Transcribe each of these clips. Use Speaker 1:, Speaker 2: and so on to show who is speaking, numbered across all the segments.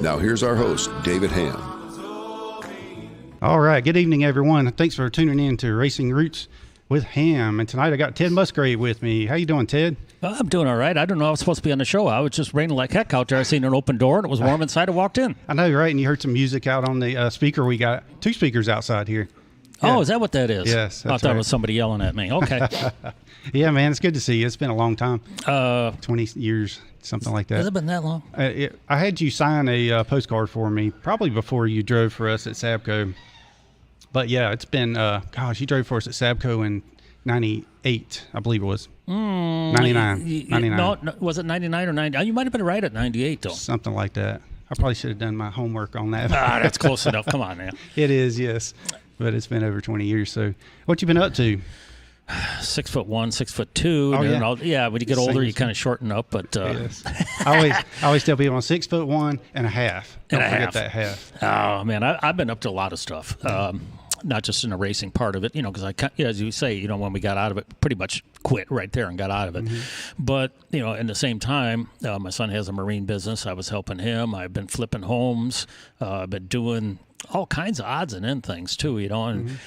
Speaker 1: Now here's our host, David Hamm.
Speaker 2: All right. Good evening, everyone. Thanks for tuning in to Racing Roots with Hamm. And tonight I got Ted Musgrave with me. How you doing, Ted?
Speaker 3: Well, I'm doing all right. I don't know I was supposed to be on the show. I was just raining like heck out there. I seen an open door and it was warm inside. I walked in.
Speaker 2: I know, right? And you heard some music out on the speaker. We got 2 speakers outside here.
Speaker 3: Yeah. Oh, is that what that is?
Speaker 2: Yes.
Speaker 3: I thought it was somebody yelling at me. Okay.
Speaker 2: Yeah, man. It's good to see you. It's been a long time. 20 years, something like that.
Speaker 3: Has it been that long?
Speaker 2: I had you sign a postcard for me probably before you drove for us at Sabco. But yeah, it's been, you drove for us at Sabco in 98, I believe it was. 99.
Speaker 3: No, was it 99 or 90? You might have been right at 98, though.
Speaker 2: Something like that. I probably should have done my homework on that.
Speaker 3: That's close enough. Come on, man.
Speaker 2: It is, yes. But it's been over 20 years. So what you been up to?
Speaker 3: 6'1", 6'2".
Speaker 2: Yeah.
Speaker 3: When you get older, you kind of shorten up. But
Speaker 2: yes. I always tell people I'm 6'1" and a half. Don't forget that half.
Speaker 3: Oh man, I've been up to a lot of stuff. Not just in the racing part of it, because as you say, when we got out of it, pretty much quit right there and got out of it. Mm-hmm. But, in the same time, my son has a marine business. I was helping him. I've been flipping homes. I've been doing all kinds of odds and end things too, and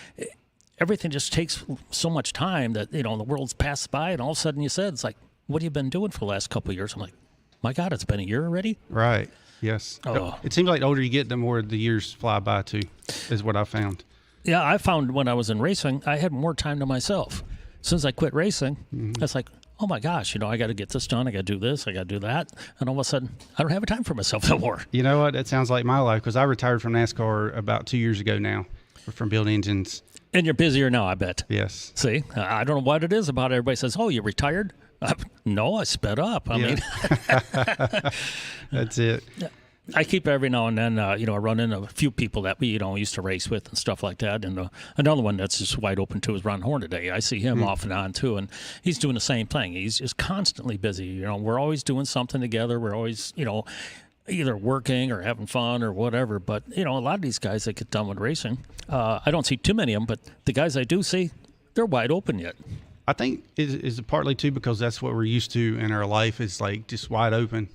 Speaker 3: everything just takes so much time that, the world's passed by and all of a sudden you said, it's like, what have you been doing for the last couple of years? I'm like, my God, it's been a year already?
Speaker 2: Right. Yes.
Speaker 3: Oh.
Speaker 2: It seems like the older you get, the more the years fly by too, is what I found.
Speaker 3: Yeah, I found when I was in racing, I had more time to myself. Since I quit racing, it's like, oh my gosh, I got to get this done. I got to do this. I got to do that. And all of a sudden, I don't have a time for myself no more.
Speaker 2: You know what? That sounds like my life because I retired from NASCAR about 2 years ago now from building engines.
Speaker 3: And you're busier now, I bet.
Speaker 2: Yes.
Speaker 3: See, I don't know what it is about it. Everybody says, oh, you retired? No, I sped up. I mean.
Speaker 2: That's it.
Speaker 3: Yeah. I keep every now and then, I run into a few people that we, used to race with and stuff like that. And another one that's just wide open too is Ron Hornaday. I see him off and on too, and he's doing the same thing. He's just constantly busy. We're always doing something together. We're always, either working or having fun or whatever. But, a lot of these guys that get done with racing, I don't see too many of them, but the guys I do see, they're wide open yet.
Speaker 2: I think is partly too because that's what we're used to in our life is like just wide open.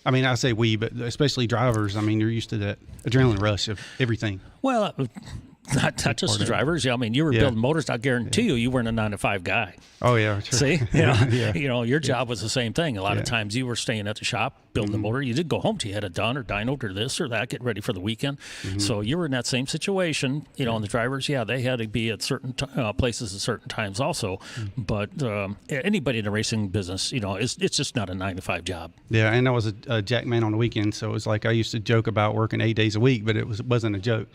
Speaker 2: I mean, I say we, but especially drivers. I mean, you're used to that adrenaline rush of everything.
Speaker 3: Well, not just the drivers. Yeah, I mean, you were building motors. I guarantee you weren't a 9-to-5 guy.
Speaker 2: Oh yeah, sure.
Speaker 3: See, your job was the same thing. A lot of times you were staying at the shop building the motor. You did go home till you had it done or dynoed or this or that, getting ready for the weekend. So you were in that same situation. And the drivers, they had to be at certain places at certain times also. But anybody in the racing business, it's just not a 9-to-5 job.
Speaker 2: Yeah, and I was a jack man on the weekend, so it was like I used to joke about working 8 days a week, but it wasn't a joke.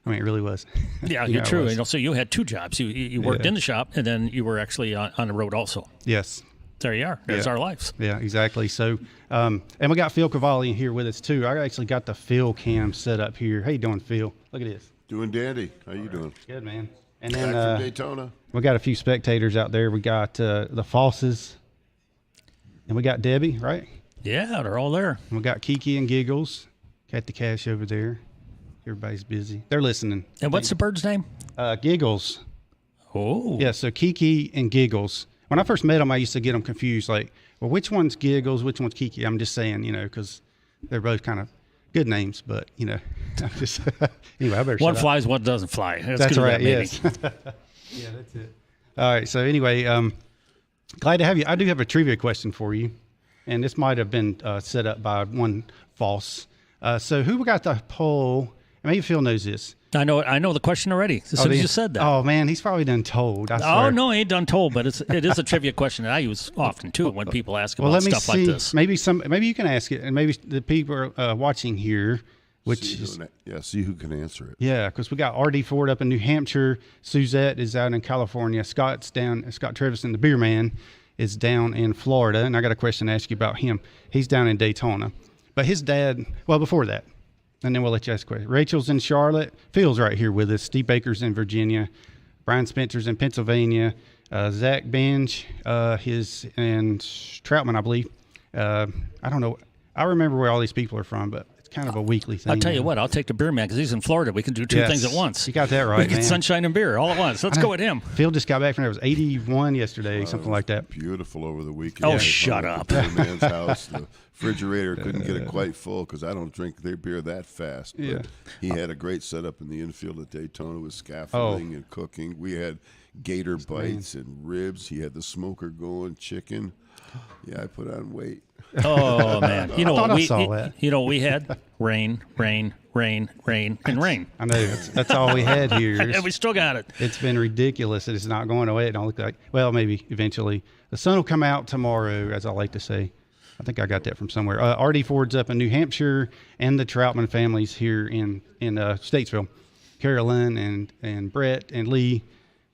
Speaker 2: I mean, it really was.
Speaker 3: Yeah, you're true. So you had 2 jobs. You worked in the shop, and then you were actually on the road also.
Speaker 2: Yes.
Speaker 3: There you are. There's our lives.
Speaker 2: Yeah, exactly. So, and we got Phil Cavalli here with us, too. I actually got the Phil cam set up here. How you doing, Phil? Look at this.
Speaker 4: Doing dandy. How you doing?
Speaker 2: Good, man. And then
Speaker 4: Back from Daytona.
Speaker 2: We got a few spectators out there. We got the Fosses, and we got Debbie, right?
Speaker 3: Yeah, they're all there.
Speaker 2: And we got Kiki and Giggles. Got the Cash over there. Everybody's busy. They're listening.
Speaker 3: And what's the bird's name?
Speaker 2: Giggles.
Speaker 3: Oh.
Speaker 2: Yeah, so Kiki and Giggles. When I first met them, I used to get them confused. Like, well, which one's Giggles? Which one's Kiki? I'm just saying, because they're both kind of good names. But, I'm just anyway, I better
Speaker 3: one flies, one doesn't fly.
Speaker 2: That's right, yes. Yeah, that's it. All right, so anyway, glad to have you. I do have a trivia question for you. And this might have been set up by one Foss. So who got the poll? Maybe Phil knows this.
Speaker 3: I know the question already. As soon as you said that.
Speaker 2: Oh man, he's probably done told. I swear.
Speaker 3: Oh no, he ain't done told, but it is a trivia question that I use often too when people ask about stuff like this.
Speaker 2: Maybe you can ask it, and maybe the people watching here,
Speaker 4: see who can answer it.
Speaker 2: Yeah, because we got R.D. Ford up in New Hampshire. Suzette is out in California. Scott Travison, the beer man, is down in Florida, and I got a question to ask you about him. He's down in Daytona, but his dad. Well, before that. And then we'll let you ask a question. Rachel's in Charlotte. Phil's right here with us. Steve Baker's in Virginia. Brian Spencer's in Pennsylvania. Zach Benge, and Troutman, I believe. I don't know. I remember where all these people are from, but it's kind of a weekly thing.
Speaker 3: I'll tell you what, I'll take the beer man because he's in Florida. We can do two things at once.
Speaker 2: You got that right,
Speaker 3: We get
Speaker 2: man.
Speaker 3: sunshine and beer all at once. Let's go with him.
Speaker 2: Phil just got back from there. It was 81 yesterday, something like that.
Speaker 4: Beautiful over the weekend.
Speaker 3: Oh, shut up.
Speaker 4: At the man's house. The refrigerator couldn't get it quite full because I don't drink their beer that fast. But
Speaker 2: Yeah.
Speaker 4: he had a great setup in the infield at Daytona with scaffolding and cooking. We had gator bites and ribs. He had the smoker going, chicken. Yeah, I put on weight.
Speaker 3: Oh, man. You know
Speaker 2: I thought
Speaker 3: what
Speaker 2: I saw that.
Speaker 3: You know what we had? Rain, rain, rain, rain, and rain.
Speaker 2: I know that's all we had here.
Speaker 3: And we still got it.
Speaker 2: It's been ridiculous. It's not going away. It don't look like. Well, maybe eventually the sun will come out tomorrow, as I like to say. I think I got that from somewhere. R.D. Ford's up in New Hampshire, and the Troutman family's here in Statesville. Carolyn and Brett and Lee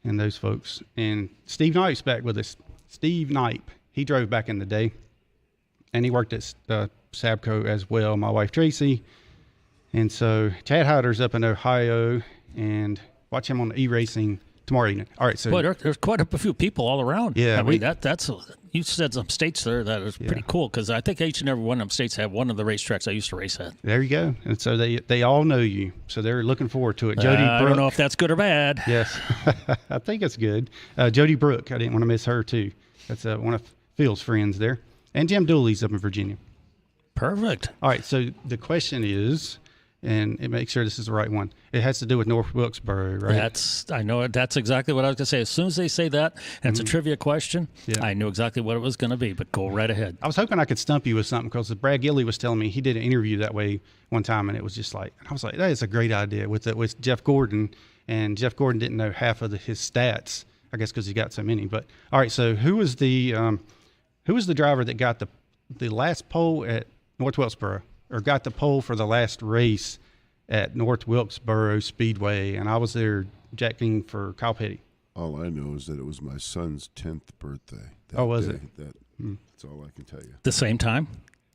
Speaker 2: and those folks. And Steve Knipe's back with us. Steve Knipe. He drove back in the day, and he worked at Sabco as well, my wife Tracy. And so Chad Hyder's up in Ohio, and watch him on the e-racing tomorrow evening. All right, so
Speaker 3: Boy, there's quite a few people all around.
Speaker 2: Yeah,
Speaker 3: I mean, that's you said some states there that is pretty
Speaker 2: Yeah.
Speaker 3: cool because I think each and every one of them states have one of the racetracks I used to race at.
Speaker 2: there you go. And so they all know you, so they're looking forward to it. Jody
Speaker 3: I
Speaker 2: Brooke.
Speaker 3: don't know if that's good or bad.
Speaker 2: Yes, I think it's good. Jody Brooke, I didn't want to miss her too. That's one of Phil's friends there. And Jim Dooley's up in Virginia.
Speaker 3: Perfect.
Speaker 2: All right, so the question is, and make sure this is the right one. It has to do with North Wilkesboro, right?
Speaker 3: I know it. That's exactly what I was going to say. As soon as they say that, and it's a trivia question,
Speaker 2: Yeah.
Speaker 3: I knew exactly what it was going to be, but go right ahead.
Speaker 2: I was hoping I could stump you with something because Brad Gilley was telling me he did an interview that way one time, and it was just like, I was like, that is a great idea with Jeff Gordon, and Jeff Gordon didn't know half of his stats, I guess because he got so many. But all right, so who was the driver that got the last pole at North Wilkesboro, or got the pole for the last race at North Wilkesboro Speedway? And I was there jacking for Kyle Petty.
Speaker 4: All I know is that it was my son's 10th birthday.
Speaker 2: Oh, was
Speaker 4: day.
Speaker 2: it?
Speaker 4: That's all I can tell you.
Speaker 3: The same time?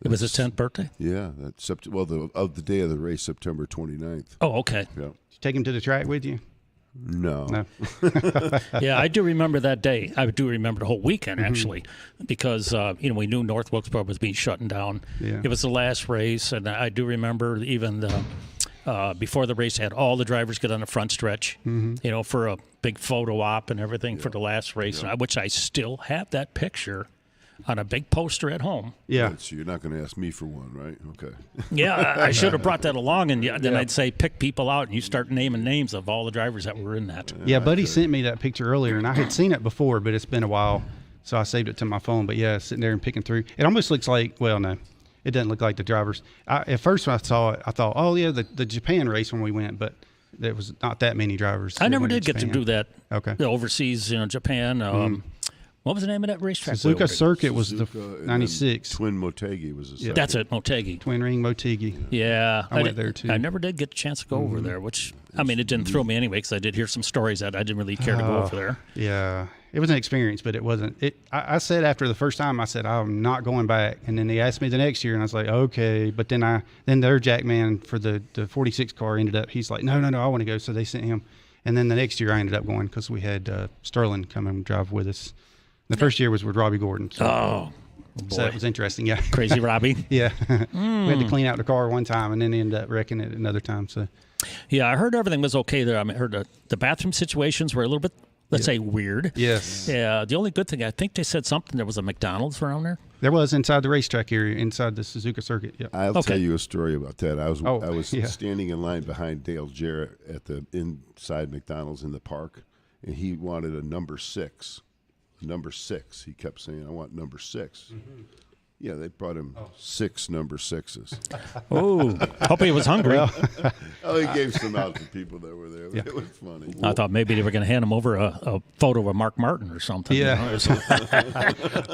Speaker 3: It was his 10th birthday?
Speaker 4: Yeah, that's the day of the race, September 29th.
Speaker 3: Oh, okay.
Speaker 4: Yeah.
Speaker 2: Did you take him to the track with you?
Speaker 4: No.
Speaker 2: No.
Speaker 3: Yeah, I do remember that day. I do remember the whole weekend,
Speaker 2: Mm-hmm.
Speaker 3: actually, because, we knew North Wilkesboro was being shut down.
Speaker 2: Yeah.
Speaker 3: It was the last race, and I do remember even before the race, had all the drivers get on the front stretch, for a big photo op and everything for the last race, which I still have that picture on a big poster at home.
Speaker 2: Yeah.
Speaker 4: Right, so you're not going to ask me for one, right? Okay.
Speaker 3: Yeah, I should have brought that along, and then I'd say pick people out, and you start naming names of all the drivers that were in that.
Speaker 2: Yeah, Buddy sent me that picture earlier, and I had seen it before, but it's been a while, so I saved it to my phone. But yeah, sitting there and picking through, it almost looks like, well, no, it doesn't look like the drivers. At first when I saw it, I thought, oh yeah, the Japan race when we went, but there was not that many drivers.
Speaker 3: I
Speaker 2: that
Speaker 3: never
Speaker 2: went
Speaker 3: did get to
Speaker 2: Japan.
Speaker 3: do that.
Speaker 2: Okay.
Speaker 3: The overseas, Japan. What was the name of that racetrack?
Speaker 2: Suzuka Circuit was the
Speaker 4: Suzuka, and
Speaker 2: 96.
Speaker 4: then Twin Motegi was the second.
Speaker 3: That's it, Motegi.
Speaker 2: Twin Ring Motegi.
Speaker 3: Yeah,
Speaker 2: I went there, too.
Speaker 3: I never did get a chance to go over there, which I mean, it didn't thrill me anyway because I did hear some stories that I didn't really care to go over there.
Speaker 2: Yeah, it was an experience, but it wasn't. I said after the first time, I said I'm not going back, and then they asked me the next year, and I was like, okay. But then their jackman for the 46 car ended up. He's like, no, I want to go. So they sent him, and then the next year I ended up going because we had Sterling come and drive with us. The first year was with Robbie Gordon. So,
Speaker 3: Oh, boy.
Speaker 2: so that was interesting. Yeah,
Speaker 3: Crazy Robbie.
Speaker 2: yeah. We had to clean out the car one time, and then ended up wrecking it another time. So
Speaker 3: Yeah, I heard everything was okay there. I mean, I heard the bathroom situations were a little bit, let's say, weird.
Speaker 2: yes,
Speaker 3: Yeah, the only good thing, I think they said something, there was a McDonald's around there.
Speaker 2: there was inside the racetrack area, inside the Suzuka Circuit. Yeah.
Speaker 4: I'll
Speaker 3: Okay.
Speaker 4: tell you a story about that. I was
Speaker 2: yeah.
Speaker 4: standing in line behind Dale Jarrett at the inside McDonald's in the park, and he wanted a number 6. Number 6. He kept saying, I want number 6.
Speaker 2: Mm-hmm.
Speaker 4: Yeah, they brought him 6 number 6s.
Speaker 3: Oh, hope he was hungry.
Speaker 4: Oh, he gave some out to people that were there.
Speaker 2: Yeah.
Speaker 4: It was funny.
Speaker 3: I thought maybe they were going to hand him over a photo of Mark Martin or something.
Speaker 2: Yeah.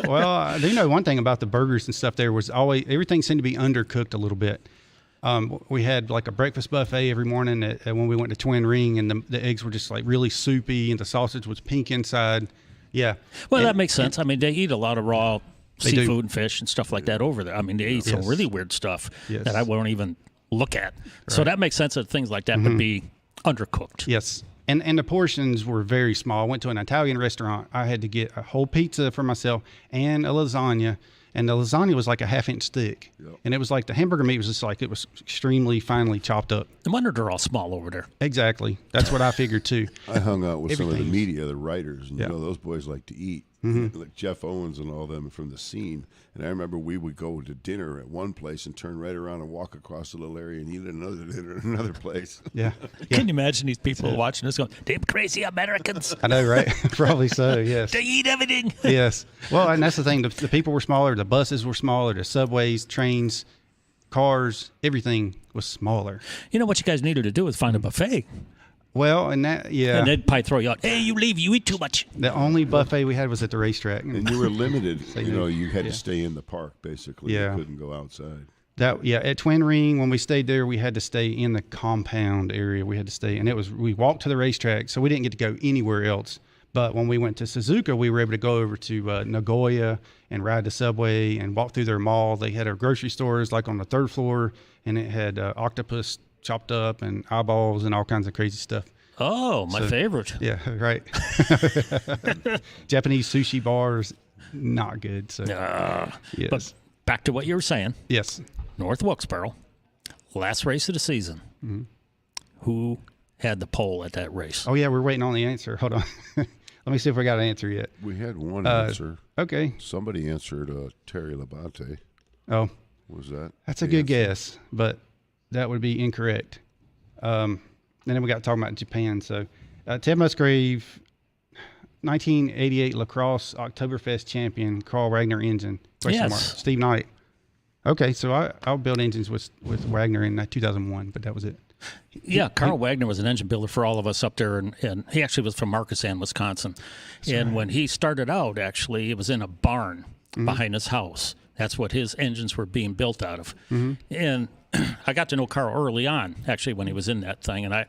Speaker 2: Well, I do know one thing about the burgers and stuff. There was always everything seemed to be undercooked a little bit. We had like a breakfast buffet every morning when we went to Twin Ring, and the eggs were just like really soupy, and the sausage was pink inside. Yeah.
Speaker 3: Well,
Speaker 2: And-
Speaker 3: that makes sense. I mean, they eat a lot of raw
Speaker 2: They do.
Speaker 3: seafood and fish and stuff like that over there. I mean, they eat some
Speaker 2: Yes.
Speaker 3: really weird stuff
Speaker 2: Yes.
Speaker 3: that I won't even look at. So that makes sense that things like that would be undercooked.
Speaker 2: Yes. And the portions were very small. I went to an Italian restaurant. I had to get a whole pizza for myself and a lasagna. and the lasagna was like a 1/2 inch thick.
Speaker 4: Yep.
Speaker 2: And it was like the hamburger meat was just like, it was extremely finely chopped up.
Speaker 3: No wonder they're all small over there.
Speaker 2: Exactly. That's what I figured too.
Speaker 4: I hung out with some of the
Speaker 2: Everything's-
Speaker 4: media, the writers, and
Speaker 2: Yeah.
Speaker 4: those boys like to eat, like Jeff Owens and all them from the scene. And I remember we would go to dinner at one place and turn right around and walk across the little area and eat at another dinner at another place.
Speaker 2: Yeah.
Speaker 3: Can you imagine these people watching this going, damn crazy Americans?
Speaker 2: I know, right? Probably so, yes.
Speaker 3: They eat everything.
Speaker 2: Yes. Well, and that's the thing. The people were smaller. The buses were smaller. The subways, trains, cars, everything was smaller.
Speaker 3: You know what you guys needed to do is find a buffet.
Speaker 2: Well, and that, yeah.
Speaker 3: And they'd probably throw you out. Hey, you leave. You eat too much.
Speaker 2: The only buffet we had was at the racetrack.
Speaker 4: And you were limited. You had
Speaker 2: Yeah.
Speaker 4: to stay in the park, basically.
Speaker 2: Yeah.
Speaker 4: You couldn't go outside.
Speaker 2: At Twin Ring, when we stayed there, we had to stay in the compound area. We had to stay, and we walked to the racetrack, so we didn't get to go anywhere else. But when we went to Suzuka, we were able to go over to Nagoya and ride the subway and walk through their mall. They had our grocery stores like on the 3rd floor, and it had octopus chopped up and eyeballs and all kinds of crazy stuff.
Speaker 3: Oh, my favorite.
Speaker 2: Yeah, right. Japanese sushi bars, not good. So yes.
Speaker 3: But back to what you were saying.
Speaker 2: Yes.
Speaker 3: North Wilkesboro, last race of the season.
Speaker 2: Mm-hmm.
Speaker 3: Who had the pole at that race?
Speaker 2: Oh yeah, we're waiting on the answer. Hold on. Let me see if we got an answer yet.
Speaker 4: We had one answer.
Speaker 2: Okay.
Speaker 4: Somebody answered Terry Labate.
Speaker 2: Oh,
Speaker 4: Was that?
Speaker 2: that's a
Speaker 4: the
Speaker 2: good
Speaker 4: answer?
Speaker 2: guess, but that would be incorrect. And then we got talking about Japan. So, Ted Musgrave, 1988 lacrosse Oktoberfest champion, Carl Wagner engine. Question mark.
Speaker 3: Yes.
Speaker 2: Steve Knight. Okay, so I'll build engines with Wagner in 2001, but that was it.
Speaker 3: Yeah, Carl Wagner was an engine builder for all of us up there, and he actually was from Markesan, Wisconsin. And when he started out, actually, it was in a barn behind his house. That's what his engines were being built out of. And I got to know Carl early on, actually, when he was in that thing. And I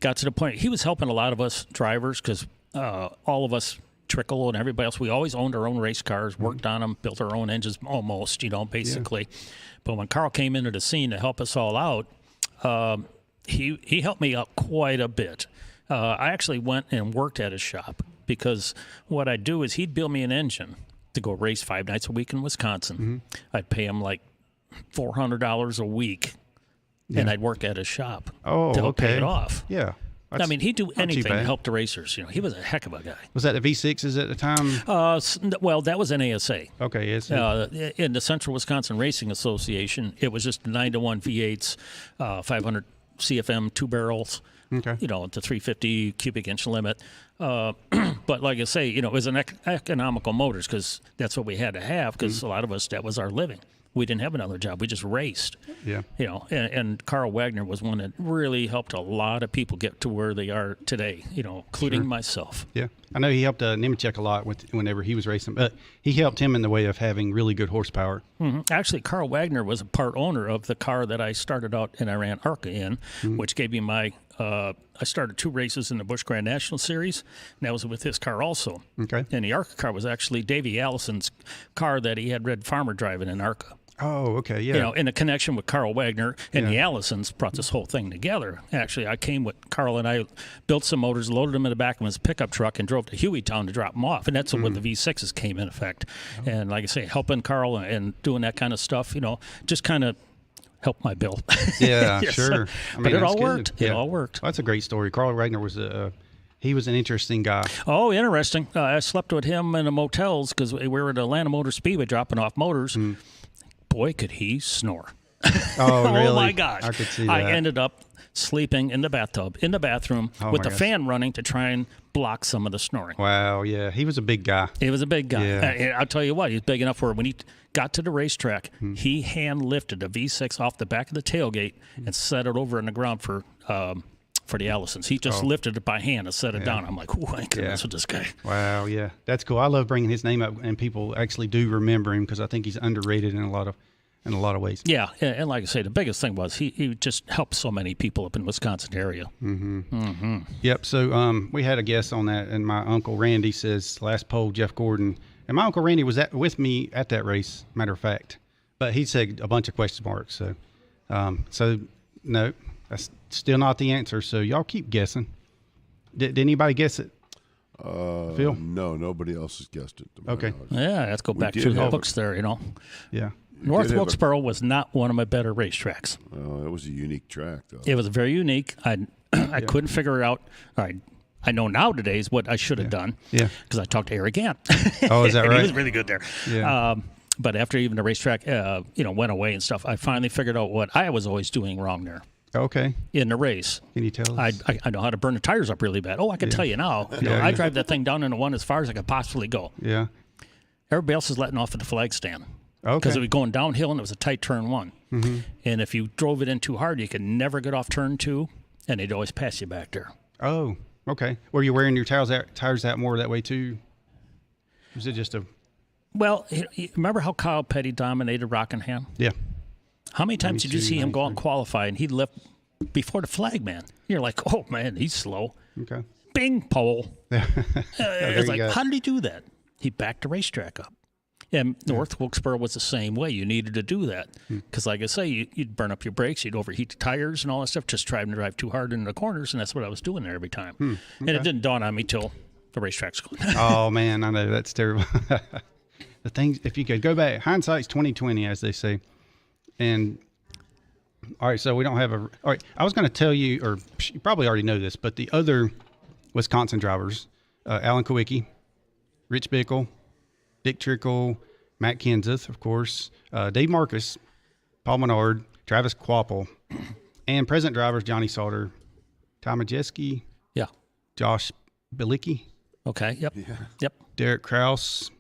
Speaker 3: got to the point, he was helping a lot of us drivers because all of us, Trickle and everybody else, we always owned our own race cars, worked on them, built our own engines almost, basically. Yeah. But when Carl came into the scene to help us all out, he helped me out quite a bit. I actually went and worked at his shop because what I'd do is he'd build me an engine to go race 5 nights a week in Wisconsin. I'd pay him like $400 a week, and I'd work at his shop to help pay it off.
Speaker 2: Yeah.
Speaker 3: I mean, he'd do anything to help the racers. He was a heck of a guy.
Speaker 2: Was that the V6s at the time?
Speaker 3: Well, that was an ASA.
Speaker 2: Okay, yes.
Speaker 3: In the Central Wisconsin Racing Association, it was just 9-to-1 V8s, 500 CFM 2 barrels.
Speaker 2: Okay.
Speaker 3: The 350 cubic inch limit. But like I say, it was an economical motors because that's what we had to have because a lot of us, that was our living. We didn't have another job. We just raced.
Speaker 2: Yeah.
Speaker 3: And Carl Wagner was one that really helped a lot of people get to where they are today, including myself.
Speaker 2: Yeah. I know he helped Nemechek a lot whenever he was racing, but he helped him in the way of having really good horsepower.
Speaker 3: Actually, Carl Wagner was a part owner of the car that I started out and I ran ARCA in, which gave me my I started 2 races in the Busch Grand National Series, and that was with his car also.
Speaker 2: Okay.
Speaker 3: And the ARCA car was actually Davey Allison's car that he had Red Farmer driving in ARCA.
Speaker 2: Oh, okay, yeah.
Speaker 3: In a connection with Carl Wagner and the Allisons brought this whole thing together. Actually, I came with Carl and I built some motors, loaded them in the back of his pickup truck, and drove to Hueytown to drop them off. And that's when the V6s came in effect. And like I say, helping Carl and doing that kind of stuff, just kind of helped my bill.
Speaker 2: Yeah,
Speaker 3: Yes.
Speaker 2: sure.
Speaker 3: But it all worked. It all worked.
Speaker 2: Well, that's a great story. Carl Wagner was he was an interesting guy.
Speaker 3: Oh, interesting. I slept with him in the motels because we were at Atlanta Motor Speedway dropping off motors. Boy, could he snore.
Speaker 2: Oh, really?
Speaker 3: Oh, my gosh.
Speaker 2: I could see that.
Speaker 3: I ended up sleeping in the bathtub, in the bathroom, with the fan running to try and block some of the snoring.
Speaker 2: Wow, yeah. He was a big guy.
Speaker 3: He was a big guy.
Speaker 2: Yeah.
Speaker 3: I'll tell you what, he's big enough where when he got to the racetrack, he hand lifted a V6 off the back of the tailgate and set it over on the ground for the Allisons. He just lifted it by hand and set it down. I'm like, ooh, I can mess with this guy.
Speaker 2: Wow, yeah. That's cool. I love bringing his name up, and people actually do remember him because I think he's underrated in a lot of ways.
Speaker 3: Yeah, and like I say, the biggest thing was he just helped so many people up in the Wisconsin area.
Speaker 2: Yep. So we had a guest on that, and my uncle Randy says last poll Jeff Gordon, and my uncle Randy was with me at that race. Matter of fact, but he said a bunch of question marks. So no, that's still not the answer. So y'all keep guessing. Did anybody guess it? Phil?
Speaker 4: No, nobody else has guessed it. to my
Speaker 2: Okay.
Speaker 4: knowledge.
Speaker 3: Yeah, let's go back
Speaker 4: did
Speaker 3: through the
Speaker 4: have
Speaker 3: books there,
Speaker 2: Yeah.
Speaker 3: North
Speaker 4: did have
Speaker 3: Wilkesboro was not one of my better racetracks.
Speaker 4: It was a unique track, though.
Speaker 3: It was very unique. I couldn't figure out. All right, I know nowadays what I should have done.
Speaker 2: Yeah.
Speaker 3: Because I talked to Eric Gant.
Speaker 2: Oh, is that
Speaker 3: And
Speaker 2: right?
Speaker 3: he was really good there.
Speaker 2: Yeah.
Speaker 3: But after even the racetrack, went away and stuff, I finally figured out what I was always doing wrong there
Speaker 2: Okay.
Speaker 3: in the race.
Speaker 2: Can you tell us?
Speaker 3: I know how to burn the tires up really bad. Oh, I can tell you now. I drive that thing down into one as far as I could possibly go.
Speaker 2: Yeah.
Speaker 3: Everybody else is letting off at the flag stand.
Speaker 2: Okay.
Speaker 3: Because it was going downhill and it was a tight turn one. Mm-hmm. And if you drove it in too hard, you could never get off turn two, and they'd always pass you back there.
Speaker 2: Oh, okay. Were you wearing your tires out more that way too? Was it just a?
Speaker 3: Well, remember how Kyle Petty dominated Rockingham?
Speaker 2: Yeah.
Speaker 3: How many times did you
Speaker 2: 92,
Speaker 3: see him go out and
Speaker 2: 93.
Speaker 3: qualify, and he left before the flag man? You're like, oh, man, he's slow.
Speaker 2: Okay.
Speaker 3: Bing, pole. It's
Speaker 2: you
Speaker 3: like,
Speaker 2: go.
Speaker 3: how did he do that? He backed the racetrack up. And North Wilkesboro was the same way. You needed to do that. Because, like I say, you'd burn up your brakes, you'd overheat the tires and all that stuff, just trying to drive too hard in the corners, and that's what I was doing there every time. And it didn't dawn on me till the racetrack's gone.
Speaker 2: Oh man, I know that's terrible. The things, if you could go back, hindsight's 20/20, as they say. And all right, so we don't have a. All right, I was going to tell you, or you probably already know this, but the other Wisconsin drivers, Alan Kowicki, Rich Bickle, Dick Trickle, Matt Kenseth, of course, Dave Marcus, Paul Menard, Travis Quapple, and present drivers Johnny Sauter, Tom Majeski,
Speaker 3: Yeah.
Speaker 2: Josh Bilicki,
Speaker 3: Okay. Yep. Yep.
Speaker 2: Derek Kraus,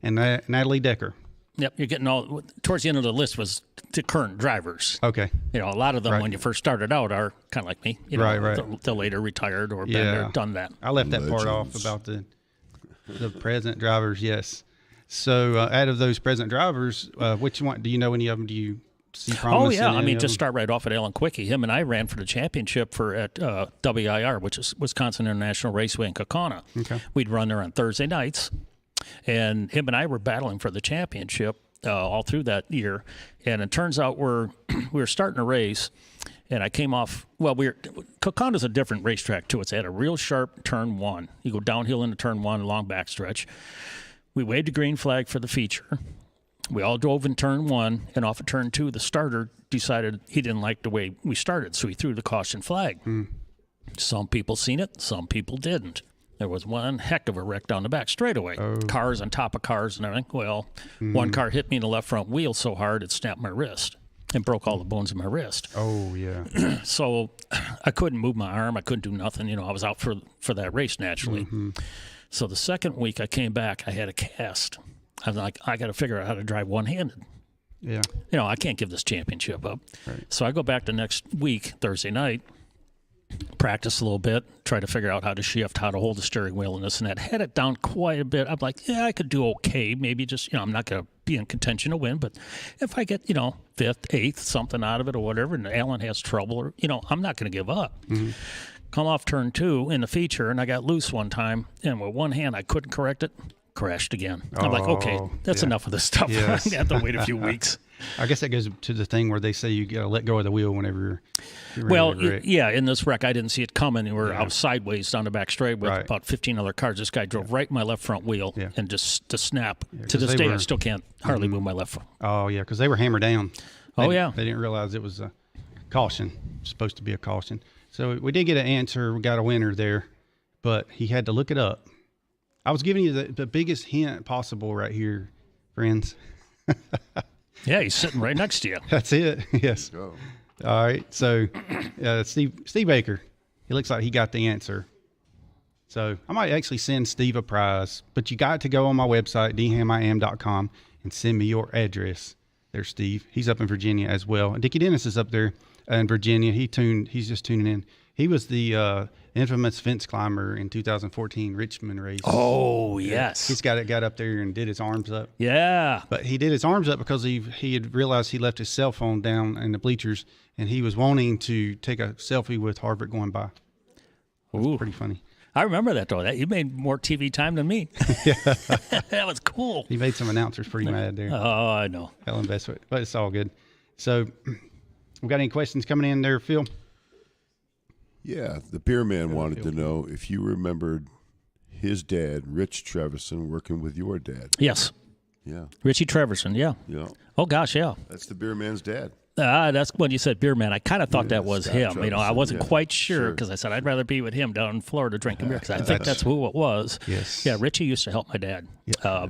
Speaker 2: and Natalie Decker.
Speaker 3: Yep. You're getting all towards the end of the list was the current drivers.
Speaker 2: Okay.
Speaker 3: A lot of them
Speaker 2: Right.
Speaker 3: when you first started out are kind of like me.
Speaker 2: Right.
Speaker 3: They're later retired or been
Speaker 2: Yeah.
Speaker 3: there, done that.
Speaker 2: I left that part off
Speaker 4: Legends.
Speaker 2: about the present drivers, yes. So out of those present drivers, which one, do you know any of them? Do you see promise?
Speaker 3: Oh, yeah.
Speaker 2: in
Speaker 3: I
Speaker 2: any
Speaker 3: mean,
Speaker 2: of
Speaker 3: just
Speaker 2: them?
Speaker 3: start right off at Alan Quickie. Him and I ran for the championship at WIR, which is Wisconsin International Raceway in Kaukauna.
Speaker 2: Okay.
Speaker 3: We'd run there on Thursday nights, and him and I were battling for the championship all through that year. And it turns out we were starting a race, and I came off. Well, Kaukana's a different racetrack too. It's at a real sharp turn one. You go downhill into turn one, long backstretch. We waved a green flag for the feature. We all drove in turn one, and off of turn two, the starter decided he didn't like the way we started, so he threw the caution flag. Some people seen it, some people didn't. There was one heck of a wreck down the back straightaway. Cars on top of cars and everything. Well, one car hit me in the left front wheel so hard it snapped my wrist and broke all the bones in my wrist.
Speaker 2: Oh, yeah.
Speaker 3: So I couldn't move my arm. I couldn't do nothing. I was out for that race naturally. So the second week I came back, I had a cast. I was like, I got to figure out how to drive one-handed.
Speaker 2: Yeah.
Speaker 3: I can't give this championship up.
Speaker 2: Right.
Speaker 3: So I go back the next week, Thursday night, practice a little bit, try to figure out how to shift, how to hold the steering wheel and this and that. Had it down quite a bit. I'm like, yeah, I could do okay. Maybe just, I'm not going to be in contention to win, but if I get, fifth, eighth, something out of it or whatever, and Alan has trouble, or, I'm not going to give up. Come off turn two in the feature, and I got loose one time, and with one hand I couldn't correct it, crashed again. I'm like, okay, that's enough of this stuff.
Speaker 2: Yes.
Speaker 3: I have to wait a few weeks.
Speaker 2: I guess that goes to the thing where they say you got to let go of the wheel whenever you're ready
Speaker 3: Well,
Speaker 2: to wreck.
Speaker 3: yeah, in this wreck, I didn't see it coming. I was sideways down the back straight with
Speaker 2: Right.
Speaker 3: about 15 other cars. This guy drove right in my left front wheel and just to snap. To
Speaker 2: 'cause
Speaker 3: this
Speaker 2: they
Speaker 3: day, I
Speaker 2: were-
Speaker 3: still can't hardly move my left foot.
Speaker 2: Oh, yeah, because they were hammered down.
Speaker 3: Oh, yeah.
Speaker 2: They didn't realize it was a caution. It was supposed to be a caution. So we did get an answer. We got a winner there, but he had to look it up. I was giving you the biggest hint possible right here, friends.
Speaker 3: Yeah, he's sitting right next to you.
Speaker 2: That's it. Yes.
Speaker 4: Go.
Speaker 2: All right. So Steve Baker, he looks like he got the answer. So I might actually send Steve a prize, but you got to go on my website, dhamim.com, and send me your address. There's Steve. He's up in Virginia as well. And Dickie Dennis is up there in Virginia. He's just tuning in. He was the infamous fence climber in 2014 Richmond race.
Speaker 3: Oh, yes.
Speaker 2: He's got up there and did his arms up.
Speaker 3: Yeah.
Speaker 2: But he did his arms up because he had realized he left his cell phone down in the bleachers, and he was wanting to take a selfie with Harvick going by.
Speaker 3: Ooh.
Speaker 2: Pretty funny.
Speaker 3: I remember that, though. You made more TV time than me. That was cool.
Speaker 2: He made some announcers pretty mad there.
Speaker 3: Oh, I know.
Speaker 2: Ellen Bestwick, but it's all good. So, we got any questions coming in there, Phil?
Speaker 4: Yeah, the beer man wanted to know if you remembered his dad, Rich Travison, working with your dad.
Speaker 3: Yes.
Speaker 4: Yeah.
Speaker 3: Richie Travison, yeah.
Speaker 4: Yeah.
Speaker 3: Oh, gosh, yeah.
Speaker 4: That's the beer man's dad.
Speaker 3: That's when you said beer man. I kind of thought that was
Speaker 4: Scott
Speaker 3: him.
Speaker 4: Travison,
Speaker 3: I wasn't quite sure
Speaker 4: sure.
Speaker 3: because I said I'd rather be with him down in Florida drinking beer because I think that's who it was.
Speaker 2: Yes.
Speaker 3: Yeah, Richie used to help my dad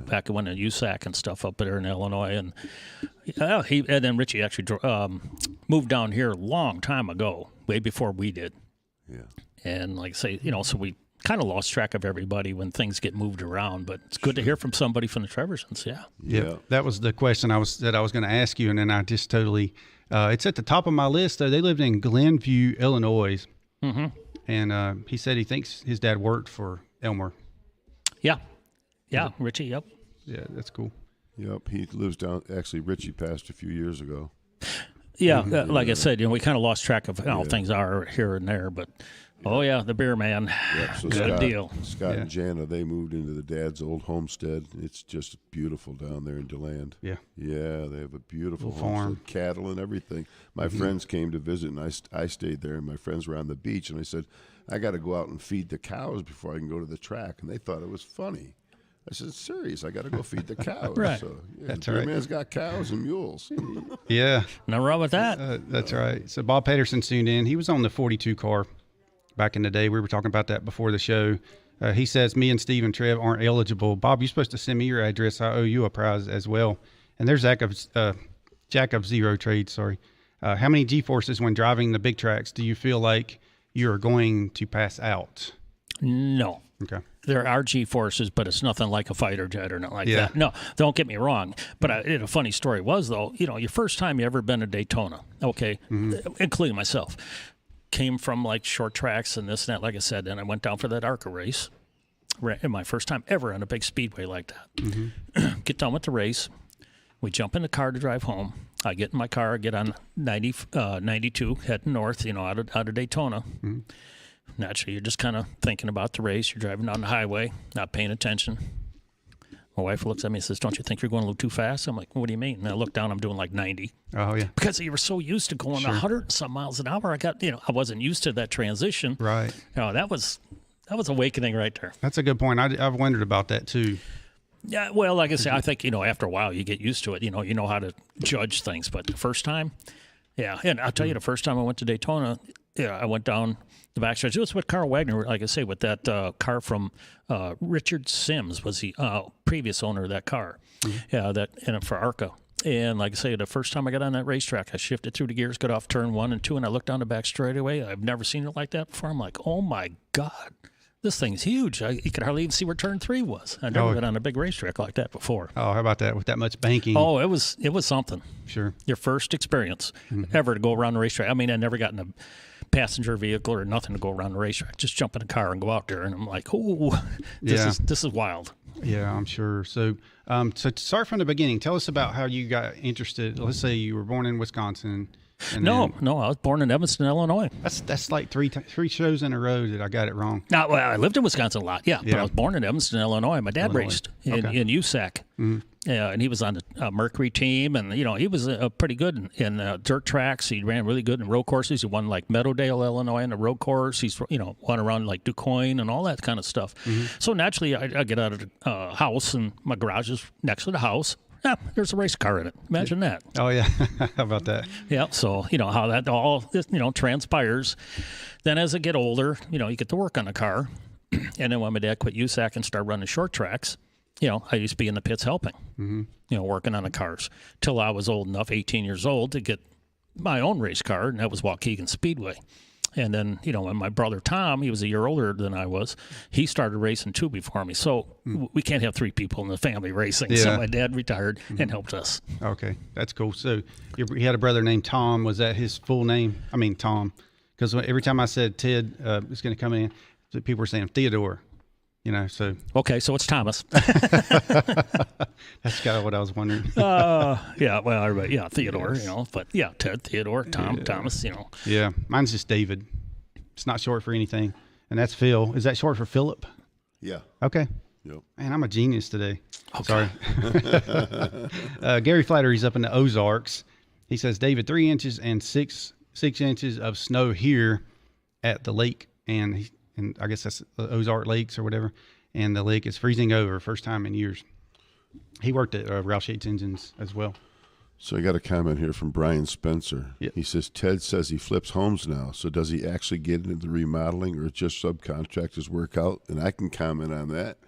Speaker 3: back when in USAC and stuff up there in Illinois, and and then Richie actually moved down here a long time ago, way before we did.
Speaker 4: Yeah.
Speaker 3: And like I say, so we kind of lost track of everybody when things get moved around, but it's good to hear from somebody from the Travisons.
Speaker 2: Yeah. That was the question I was going to ask you, and then I just totally. It's at the top of my list. They lived in Glenview, Illinois, and he said he thinks his dad worked for Elmer.
Speaker 3: Yeah, Richie. Yep.
Speaker 2: Yeah, that's cool.
Speaker 4: Yep, he lives down. Actually, Richie passed a few years ago.
Speaker 3: Yeah, like I said, we kind of lost track of how things are here and there, but. Oh, yeah, the beer man.
Speaker 4: Yep, so
Speaker 3: Good deal.
Speaker 4: Scott and Jana, they moved into the dad's old homestead. It's just beautiful down there in DeLand.
Speaker 2: Yeah.
Speaker 4: Yeah, they have a beautiful
Speaker 2: farm.
Speaker 4: homestead, cattle and everything. My friends came to visit, and I stayed there, and my friends were on the beach, and I said, I got to go out and feed the cows before I can go to the track. And they thought it was funny. I said, serious, I got to go feed the cows.
Speaker 3: Right.
Speaker 4: So,
Speaker 2: That's
Speaker 4: the beer
Speaker 2: right.
Speaker 4: man's got cows and mules.
Speaker 2: Yeah.
Speaker 3: Nothing wrong with that.
Speaker 2: That's right. So Bob Pedersen tuned in. He was on the 42 car back in the day. We were talking about that before the show. He says, me and Steve and Trev aren't eligible. Bob, you're supposed to send me your address. I owe you a prize as well. And there's Jack of Zero Trade, sorry. How many G-forces when driving the big tracks do you feel like you're going to pass out?
Speaker 3: No.
Speaker 2: Okay.
Speaker 3: There are G-forces, but it's nothing like a fighter jet or nothing like
Speaker 2: Yeah.
Speaker 3: that. No, don't get me wrong. But a funny story was, though, your first time you ever been to Daytona, okay, including myself, came from like short tracks and this and that, like I said, and I went down for that ARCA race. My first time ever on a big speedway like that. Get done with the race. We jump in the car to drive home. I get in my car, get on 92, heading north, out of Daytona. Naturally, you're just kind of thinking about the race. You're driving down the highway, not paying attention. My wife looks at me and says, don't you think you're going a little too fast? I'm like, what do you mean? And I look down, I'm doing like 90.
Speaker 2: Oh, yeah.
Speaker 3: Because you were so used to going 100 and some miles an hour. I wasn't used to that transition.
Speaker 2: Right.
Speaker 3: That was awakening right there.
Speaker 2: That's a good point. I've wondered about that too.
Speaker 3: Yeah, well, like I say, I think, after a while you get used to it. You know how to judge things. But the first time, and I'll tell you, the first time I went to Daytona, I went down the backstretch. It was with Carl Wagner, like I say, with that car from Richard Sims was the previous owner of that car. Yeah, and for ARCA. And like I say, the first time I got on that racetrack, I shifted through the gears, got off turn 1 and 2, and I looked down the back straightaway. I've never seen it like that before. I'm like, oh my God, this thing's huge. You could hardly even see where turn 3 was. I'd never been on a big racetrack like that before.
Speaker 2: Oh, how about that? With that much banking.
Speaker 3: Oh, it was something.
Speaker 2: Sure.
Speaker 3: Your first experience ever to go around the racetrack. I mean, I never got in a passenger vehicle or nothing to go around the racetrack. Just jump in a car and go out there, and I'm like, oh, this is wild.
Speaker 2: Yeah, I'm sure. So, so to start from the beginning, tell us about how you got interested. Let's say you were born in Wisconsin. And
Speaker 3: No, I was born in Evanston, Illinois.
Speaker 2: That's like three shows in a row that I got it wrong.
Speaker 3: Now, well, I lived in Wisconsin a lot, but I was born in Evanston, Illinois. My dad raced in USAC. Yeah, and he was on the Mercury team, and he was pretty good in dirt tracks. He ran really good in road courses. He won like Meadowdale, Illinois, in the road course. He's won around like DuQuoin and all that kind of stuff. So naturally, I get out of the house, and my garage is next to the house. Yeah, there's a race car in it. Imagine that.
Speaker 2: Oh yeah, how about that?
Speaker 3: Yeah, so how that all transpires. Then as I get older, you get to work on the car, and then when my dad quit USAC and started running short tracks. I used to be in the pits helping, working on the cars till I was old enough, 18 years old, to get my own race car, and that was Waukegan Speedway. And then, when my brother Tom, he was a year older than I was, he started racing too before me. So we can't have 3 people in the family racing.
Speaker 2: Yeah.
Speaker 3: So my dad retired and helped us.
Speaker 2: Okay, that's cool. So you had a brother named Tom. Was that his full name? I mean, Tom. Because every time I said Ted was going to come in, people were saying Theodore. So.
Speaker 3: Okay, so it's Thomas.
Speaker 2: That's kind of what I was wondering.
Speaker 3: Yeah, well, everybody, Theodore, but Ted, Theodore, Tom, Thomas,
Speaker 2: Yeah, mine's just David. It's not short for anything. And that's Phil. Is that short for Philip?
Speaker 4: Yeah.
Speaker 2: Okay.
Speaker 4: Yep.
Speaker 2: Man, I'm a genius today.
Speaker 3: Okay.
Speaker 2: Sorry. Gary Flattery's up in the Ozarks. He says, David, 3 inches and 6 inches of snow here at the lake, and I guess that's the Ozark Lakes or whatever. and the lake is freezing over, first time in years. He worked at Roush Yates Engines as well.
Speaker 4: So I got a comment here from Brian Spencer.
Speaker 2: Yep.
Speaker 4: He says, Ted says he flips homes now. So does he actually get into the remodeling or just subcontract his work out? And I can comment on that.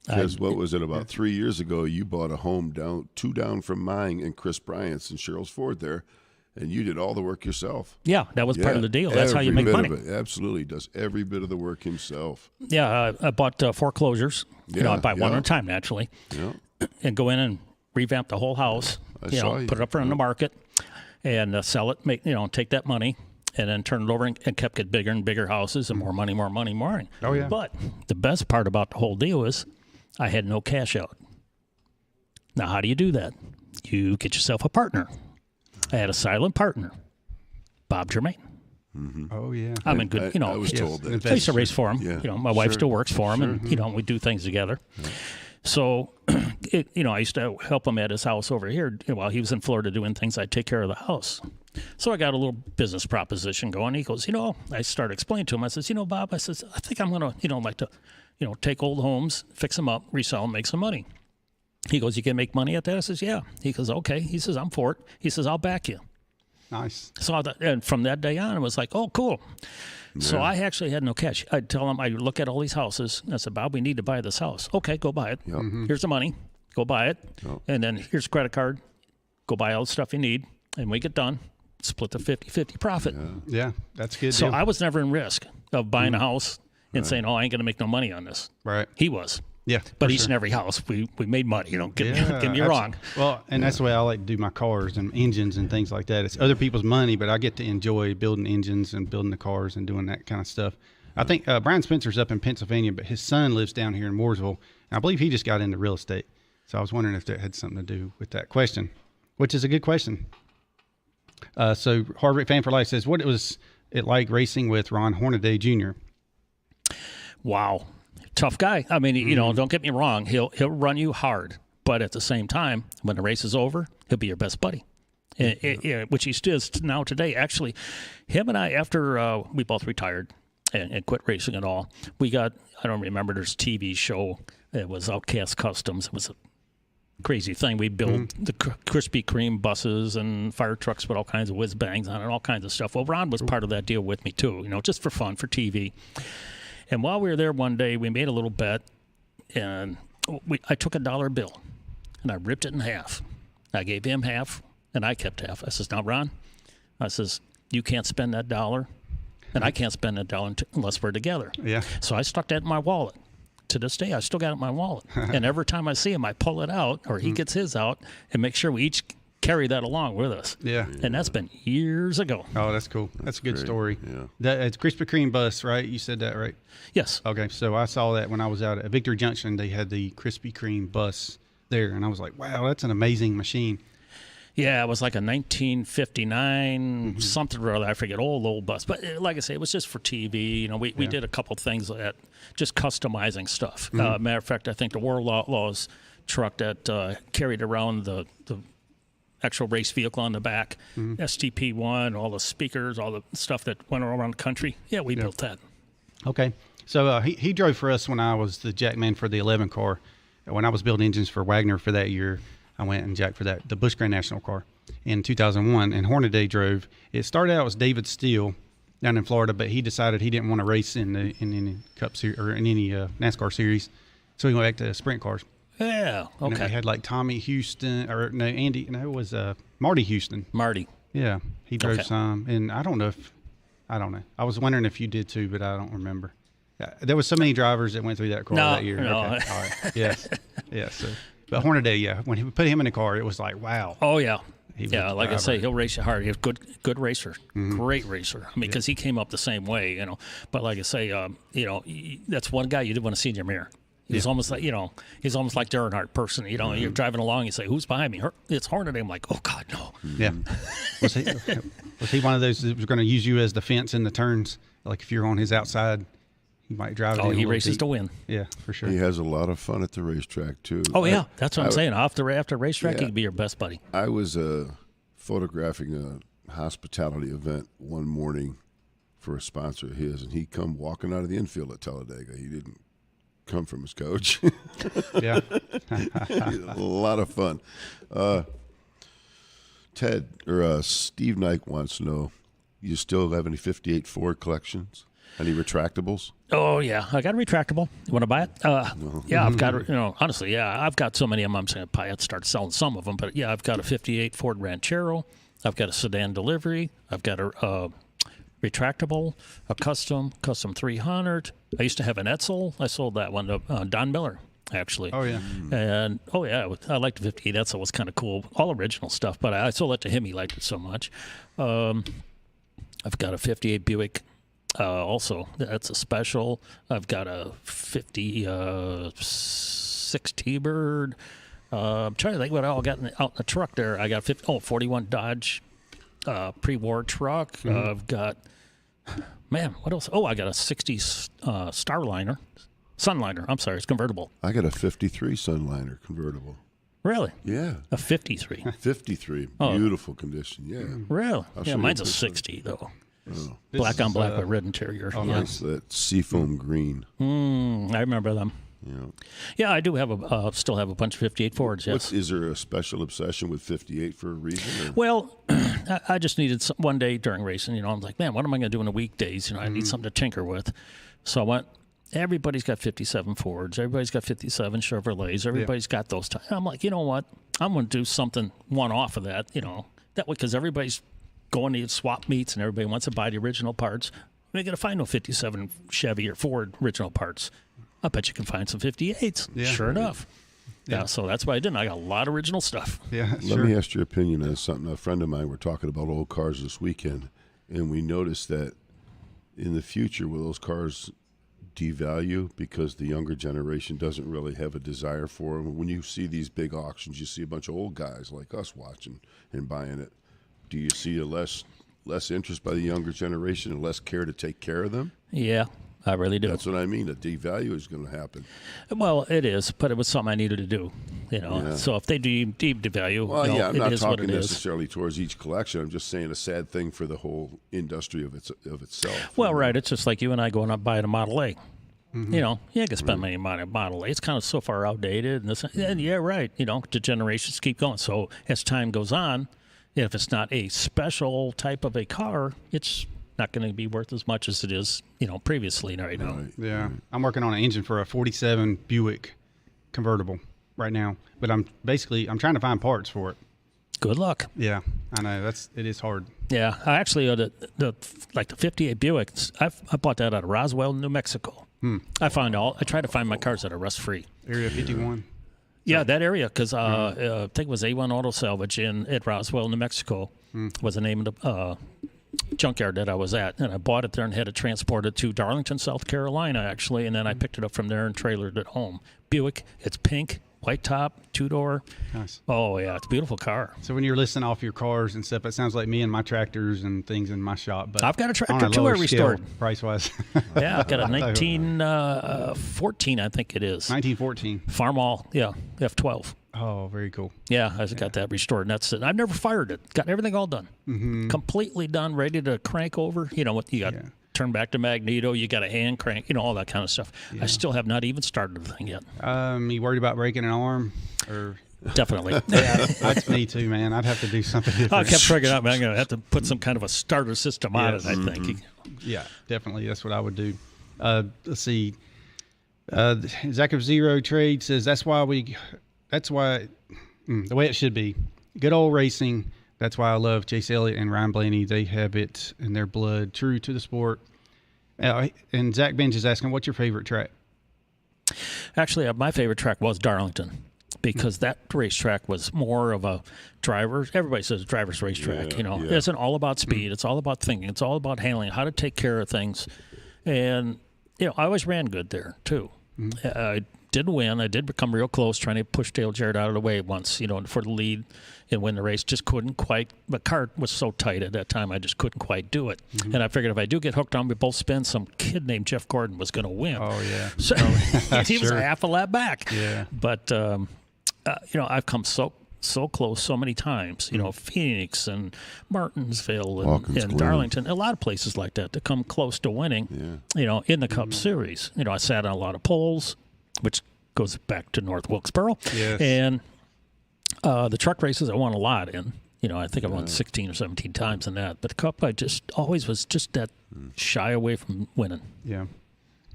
Speaker 4: Because what was it, about 3 years ago, you bought a home two down from mine and Chris Bryant's and Cheryl's Ford there, and you did all the work yourself.
Speaker 3: Yeah, that was part of the deal. That's how you make money.
Speaker 4: Absolutely. Does every bit of the work himself.
Speaker 3: Yeah, I bought foreclosures.
Speaker 4: Yeah,
Speaker 3: I buy one at a time, naturally, and go in and revamp the whole house. Put it up on the market and sell it. Take that money and then turn it over and kept getting bigger and bigger houses and more money.
Speaker 2: Oh yeah.
Speaker 3: But the best part about the whole deal is I had no cash out. Now, how do you do that? You get yourself a partner. I had a silent partner, Bob Germain.
Speaker 4: Mm-hmm.
Speaker 2: Oh yeah.
Speaker 3: I'm in good.
Speaker 4: I was told that.
Speaker 3: I used to race for him.
Speaker 4: Yeah.
Speaker 3: My wife still works for him, and we do things together. Yeah. So, I used to help him at his house over here while he was in Florida doing things. I'd take care of the house. So I got a little business proposition going. He goes, I started explaining to him. I says, Bob, I think I'm going to, like to, take old homes, fix them up, resell them, make some money. He goes, you can make money at that? I says, yeah. He goes, okay. He says, I'm for it. He says, I'll back you.
Speaker 2: Nice.
Speaker 3: So and from that day on, it was like, oh, cool. Yeah. So I actually had no cash. I'd tell him, I look at all these houses. And I said, Bob, we need to buy this house. Okay, go buy it. Yep. Mm-hmm. Here's the money. Go buy it. Yep. And then here's a credit card. Go buy all the stuff you need. And we get done, split the 50-50 profit.
Speaker 2: Yeah, that's good.
Speaker 3: So I was never in risk of buying a house and saying, I ain't going to make no money on this.
Speaker 2: Right.
Speaker 3: He was.
Speaker 2: Yeah,
Speaker 3: but each and every house, we made money. Get me wrong.
Speaker 2: Well, and that's the way I like to do my cars and engines and things like that. It's other people's money, but I get to enjoy building engines and building the cars and doing that kind of stuff. I think Brian Spencer's up in Pennsylvania, but his son lives down here in Mooresville, and I believe he just got into real estate. So I was wondering if that had something to do with that question, which is a good question. So Harvick Fan for Life says, what was it like racing with Ron Hornaday Jr.?
Speaker 3: Wow. Tough guy. I mean, don't get me wrong. He'll run you hard, but at the same time, when the race is over, he'll be your best buddy, which he still is now today. Actually, him and I, after we both retired and quit racing at all, we got, I don't remember, there's a TV show. It was Outcast Customs. It was a crazy thing. We built the Krispy Kreme buses and fire trucks with all kinds of whiz bangs on it, all kinds of stuff. Well, Ron was part of that deal with me too, just for fun, for TV. And while we were there one day, we made a little bet, and I took a dollar bill, and I ripped it in half. I gave him half, and I kept half. I says, now, Ron, I says, you can't spend that dollar, and I can't spend that dollar unless we're together.
Speaker 2: Yeah.
Speaker 3: So I stuck that in my wallet. To this day, I still got it in my wallet. And every time I see him, I pull it out, or he gets his out, and make sure we each carry that along with us.
Speaker 2: Yeah.
Speaker 3: And that's been years ago.
Speaker 2: Oh, that's cool. That's a good
Speaker 4: great.
Speaker 2: story.
Speaker 4: Yeah.
Speaker 2: It's Krispy Kreme bus, right? You said that, right?
Speaker 3: Yes.
Speaker 2: Okay. So I saw that when I was out at Victory Junction. They had the Krispy Kreme bus there, and I was like, wow, that's an amazing machine.
Speaker 3: Yeah, it was like a 1959 something or other. I forget, old bus. But like I say, it was just for TV. We did a couple things at just customizing stuff. Matter of fact, I think the World Outlaws truck that carried around the actual race vehicle on the back, STP-1, all the speakers, all the stuff that went around the country. Yeah, we built that.
Speaker 2: Okay. So he drove for us when I was the jackman for the 11 car. When I was building engines for Wagner for that year, I went and jacked for the Busch Grand National car in 2001. And Hornaday drove. It started out as David Steele down in Florida, but he decided he didn't want to race in any Cup series or in any NASCAR series, so he went back to sprint cars.
Speaker 3: Yeah. Okay.
Speaker 2: And we had like Tommy Houston, it was Marty Houston.
Speaker 3: Marty.
Speaker 2: Yeah, he drove some, and I don't know. I was wondering if you did too, but I don't remember. There was so many drivers that went through that car that year.
Speaker 3: No.
Speaker 2: Okay. All right. Yes. So, but Hornaday, when he put him in the car, it was like, wow.
Speaker 3: Oh yeah. Like I say, he'll race you hard. He's a good racer, great racer. I mean, because he came up the same way, But like I say, that's one guy you didn't want to see in your mirror. He's almost like, he's almost like the Earnhardt person. You're driving along, you say, "Who's behind me?" It's Hornaday. I'm like, "Oh God, no."
Speaker 2: Yeah. Was he one of those that was going to use you as the fence in the turns? Like if you're on his outside, he might drive it.
Speaker 3: Oh, he races
Speaker 2: deep.
Speaker 3: to win.
Speaker 2: Yeah, for sure.
Speaker 4: He has a lot of fun at the racetrack too.
Speaker 3: Oh yeah, that's what I'm saying. After racetrack, he can be your best buddy.
Speaker 4: I was photographing a hospitality event one morning for a sponsor of his, and he come walking out of the infield at Talladega. He didn't come from his coach.
Speaker 2: Yeah.
Speaker 4: A lot of fun. Ted or Steve Knight wants to know, you still have any 58 Ford collections? Any retractables?
Speaker 3: Oh, yeah. I got a retractable. You want to buy it? Yeah, I've got, honestly, yeah, I've got so many of them. I'm saying I have to start selling some of them. But, yeah, I've got a 58 Ford Ranchero. I've got a sedan delivery. I've got a retractable, a custom 300. I used to have an Etzel. I sold that one to Don Miller, actually.
Speaker 2: Oh, yeah.
Speaker 3: And, I liked the 58 Etzel. It was kind of cool. All original stuff. But I sold it to him. He liked it so much. I've got a 58 Buick. Also, that's a special. I've got a 56 T-Bird. I'm trying to think what I all got out in the truck there. I got 41 Dodge pre-war truck. I've got, what else? Oh, I got a 60 Sunliner. I'm sorry, it's convertible.
Speaker 4: I got a 53 Sunliner convertible.
Speaker 3: Really?
Speaker 4: Yeah.
Speaker 3: A 53.
Speaker 4: 53. Beautiful condition. Yeah.
Speaker 3: Really?
Speaker 4: I'll
Speaker 3: Yeah,
Speaker 4: show you
Speaker 3: mine's
Speaker 4: a
Speaker 3: a
Speaker 4: picture.
Speaker 3: 60 though.
Speaker 4: Oh.
Speaker 3: Black on black with red interior.
Speaker 2: Oh,
Speaker 3: yeah.
Speaker 4: Nice, that seafoam green.
Speaker 3: I remember them.
Speaker 4: Yeah.
Speaker 3: Yeah, I do have still have a bunch of 58 Fords. Yes.
Speaker 4: Is there a special obsession with 58 for a reason? Or?
Speaker 3: Well, I just needed one day during racing. I'm like, man, what am I going to do in the weekdays? I need something to tinker with. So I went. Everybody's got 57 Fords. Everybody's got 57 Chevrolets. Everybody's got those. I'm like, you know what? I'm going to do something one off of that. That way, because everybody's going to swap meets and everybody wants to buy the original parts. You ain't going to find no 57 Chevy or Ford original parts. I bet you can find some 58s.
Speaker 2: Yeah.
Speaker 3: Sure enough. Yeah, so that's why I didn't. I got a lot of original stuff.
Speaker 2: Yeah,
Speaker 4: Let me ask your opinion on something. A friend of mine, we're talking about old cars this weekend, and we noticed that in the future, will those cars devalue because the younger generation doesn't really have a desire for them? When you see these big auctions, you see a bunch of old guys like us watching and buying it. Do you see a less interest by the younger generation and less care to take care of them?
Speaker 3: Yeah, I really do.
Speaker 4: That's what I mean. A devalue is going to happen.
Speaker 3: Well, it is, but it was something I needed to do.
Speaker 4: Yeah.
Speaker 3: So if they devalue,
Speaker 4: Well, yeah, I'm
Speaker 3: it
Speaker 4: not
Speaker 3: is what
Speaker 4: talking
Speaker 3: it is.
Speaker 4: necessarily towards each collection. I'm just saying a sad thing for the whole industry of itself.
Speaker 3: Well, right. It's just like you and I going up buying a Model A. You ain't gonna spend money on a Model A. It's kind of so far outdated, and yeah, right. The generations keep going. So as time goes on, if it's not a special type of a car, it's not going to be worth as much as it is, previously right now.
Speaker 4: Right.
Speaker 2: Yeah. I'm working on an engine for a 47 Buick convertible right now, but I'm trying to find parts for it.
Speaker 3: Good luck.
Speaker 2: Yeah, I know it is hard.
Speaker 3: Yeah, I actually the 58 Buick. I bought that out of Roswell, New Mexico. I try to find my cars that are rust free.
Speaker 2: Area 51.
Speaker 3: Yeah, that area, because I think it was A1 Auto Salvage at Roswell, New Mexico, was the name of the junkyard that I was at. And I bought it there and had it transported to Darlington, South Carolina, actually. And then I picked it up from there and trailered it home. Buick, it's pink, white top, two-door.
Speaker 2: Nice.
Speaker 3: Oh, yeah, it's a beautiful car.
Speaker 2: So when you're listing off your cars and stuff, it sounds like me and my tractors and things in my shop. But
Speaker 3: I've got a tractor,
Speaker 2: on a
Speaker 3: too,
Speaker 2: lower
Speaker 3: I restored.
Speaker 2: scale, price-wise.
Speaker 3: Yeah, I've got a 1914, I think it is.
Speaker 2: 1914.
Speaker 3: Farmall, yeah, F12.
Speaker 2: Oh, very cool.
Speaker 3: Yeah, I got that restored, and that's it. I've never fired it. Got everything all done. Completely done, ready to crank over. What you got?
Speaker 2: Yeah.
Speaker 3: Turn back to magneto. You got a hand crank. All that kind of stuff.
Speaker 2: Yeah.
Speaker 3: I still have not even started the thing yet.
Speaker 2: You worried about breaking an arm? Or
Speaker 3: Definitely.
Speaker 2: yeah, that's me too, man. I'd have to do something different.
Speaker 3: I kept figuring out, man, I'm going to have to put some kind of a starter system on it, I think.
Speaker 2: Yeah, definitely. That's what I would do. Let's see. Zach of Zero Trade says the way it should be. Good old racing. That's why I love Chase Elliott and Ryan Blaney. They have it in their blood, true to the sport. And Zach Benj is asking, what's your favorite track?
Speaker 3: Actually, my favorite track was Darlington, because that racetrack was more of a everybody says driver's racetrack.
Speaker 4: Yeah.
Speaker 3: It isn't all about speed. It's all about thinking. It's all about handling, how to take care of things. And, I always ran good there, too. I didn't win. I did become real close trying to push Dale Jarrett out of the way once, for the lead and win the race. Just couldn't quite. The car was so tight at that time, I just couldn't quite do it. And I figured if I do get hooked on with both spins, some kid named Jeff Gordon was going to win.
Speaker 2: Oh, yeah.
Speaker 3: So he was
Speaker 2: Sure.
Speaker 3: a half a lap back.
Speaker 2: Yeah.
Speaker 3: But, I've come so close so many times, Phoenix and Martinsville and Darlington, a lot of places like that to come close to winning, in the Cup Series. I sat on a lot of poles, which goes back to North Wilkesboro.
Speaker 2: Yes.
Speaker 3: And the truck races I won a lot in. I think I won 16 or 17 times in that. But the Cup, I just always was just that shy away from winning.
Speaker 2: Yeah.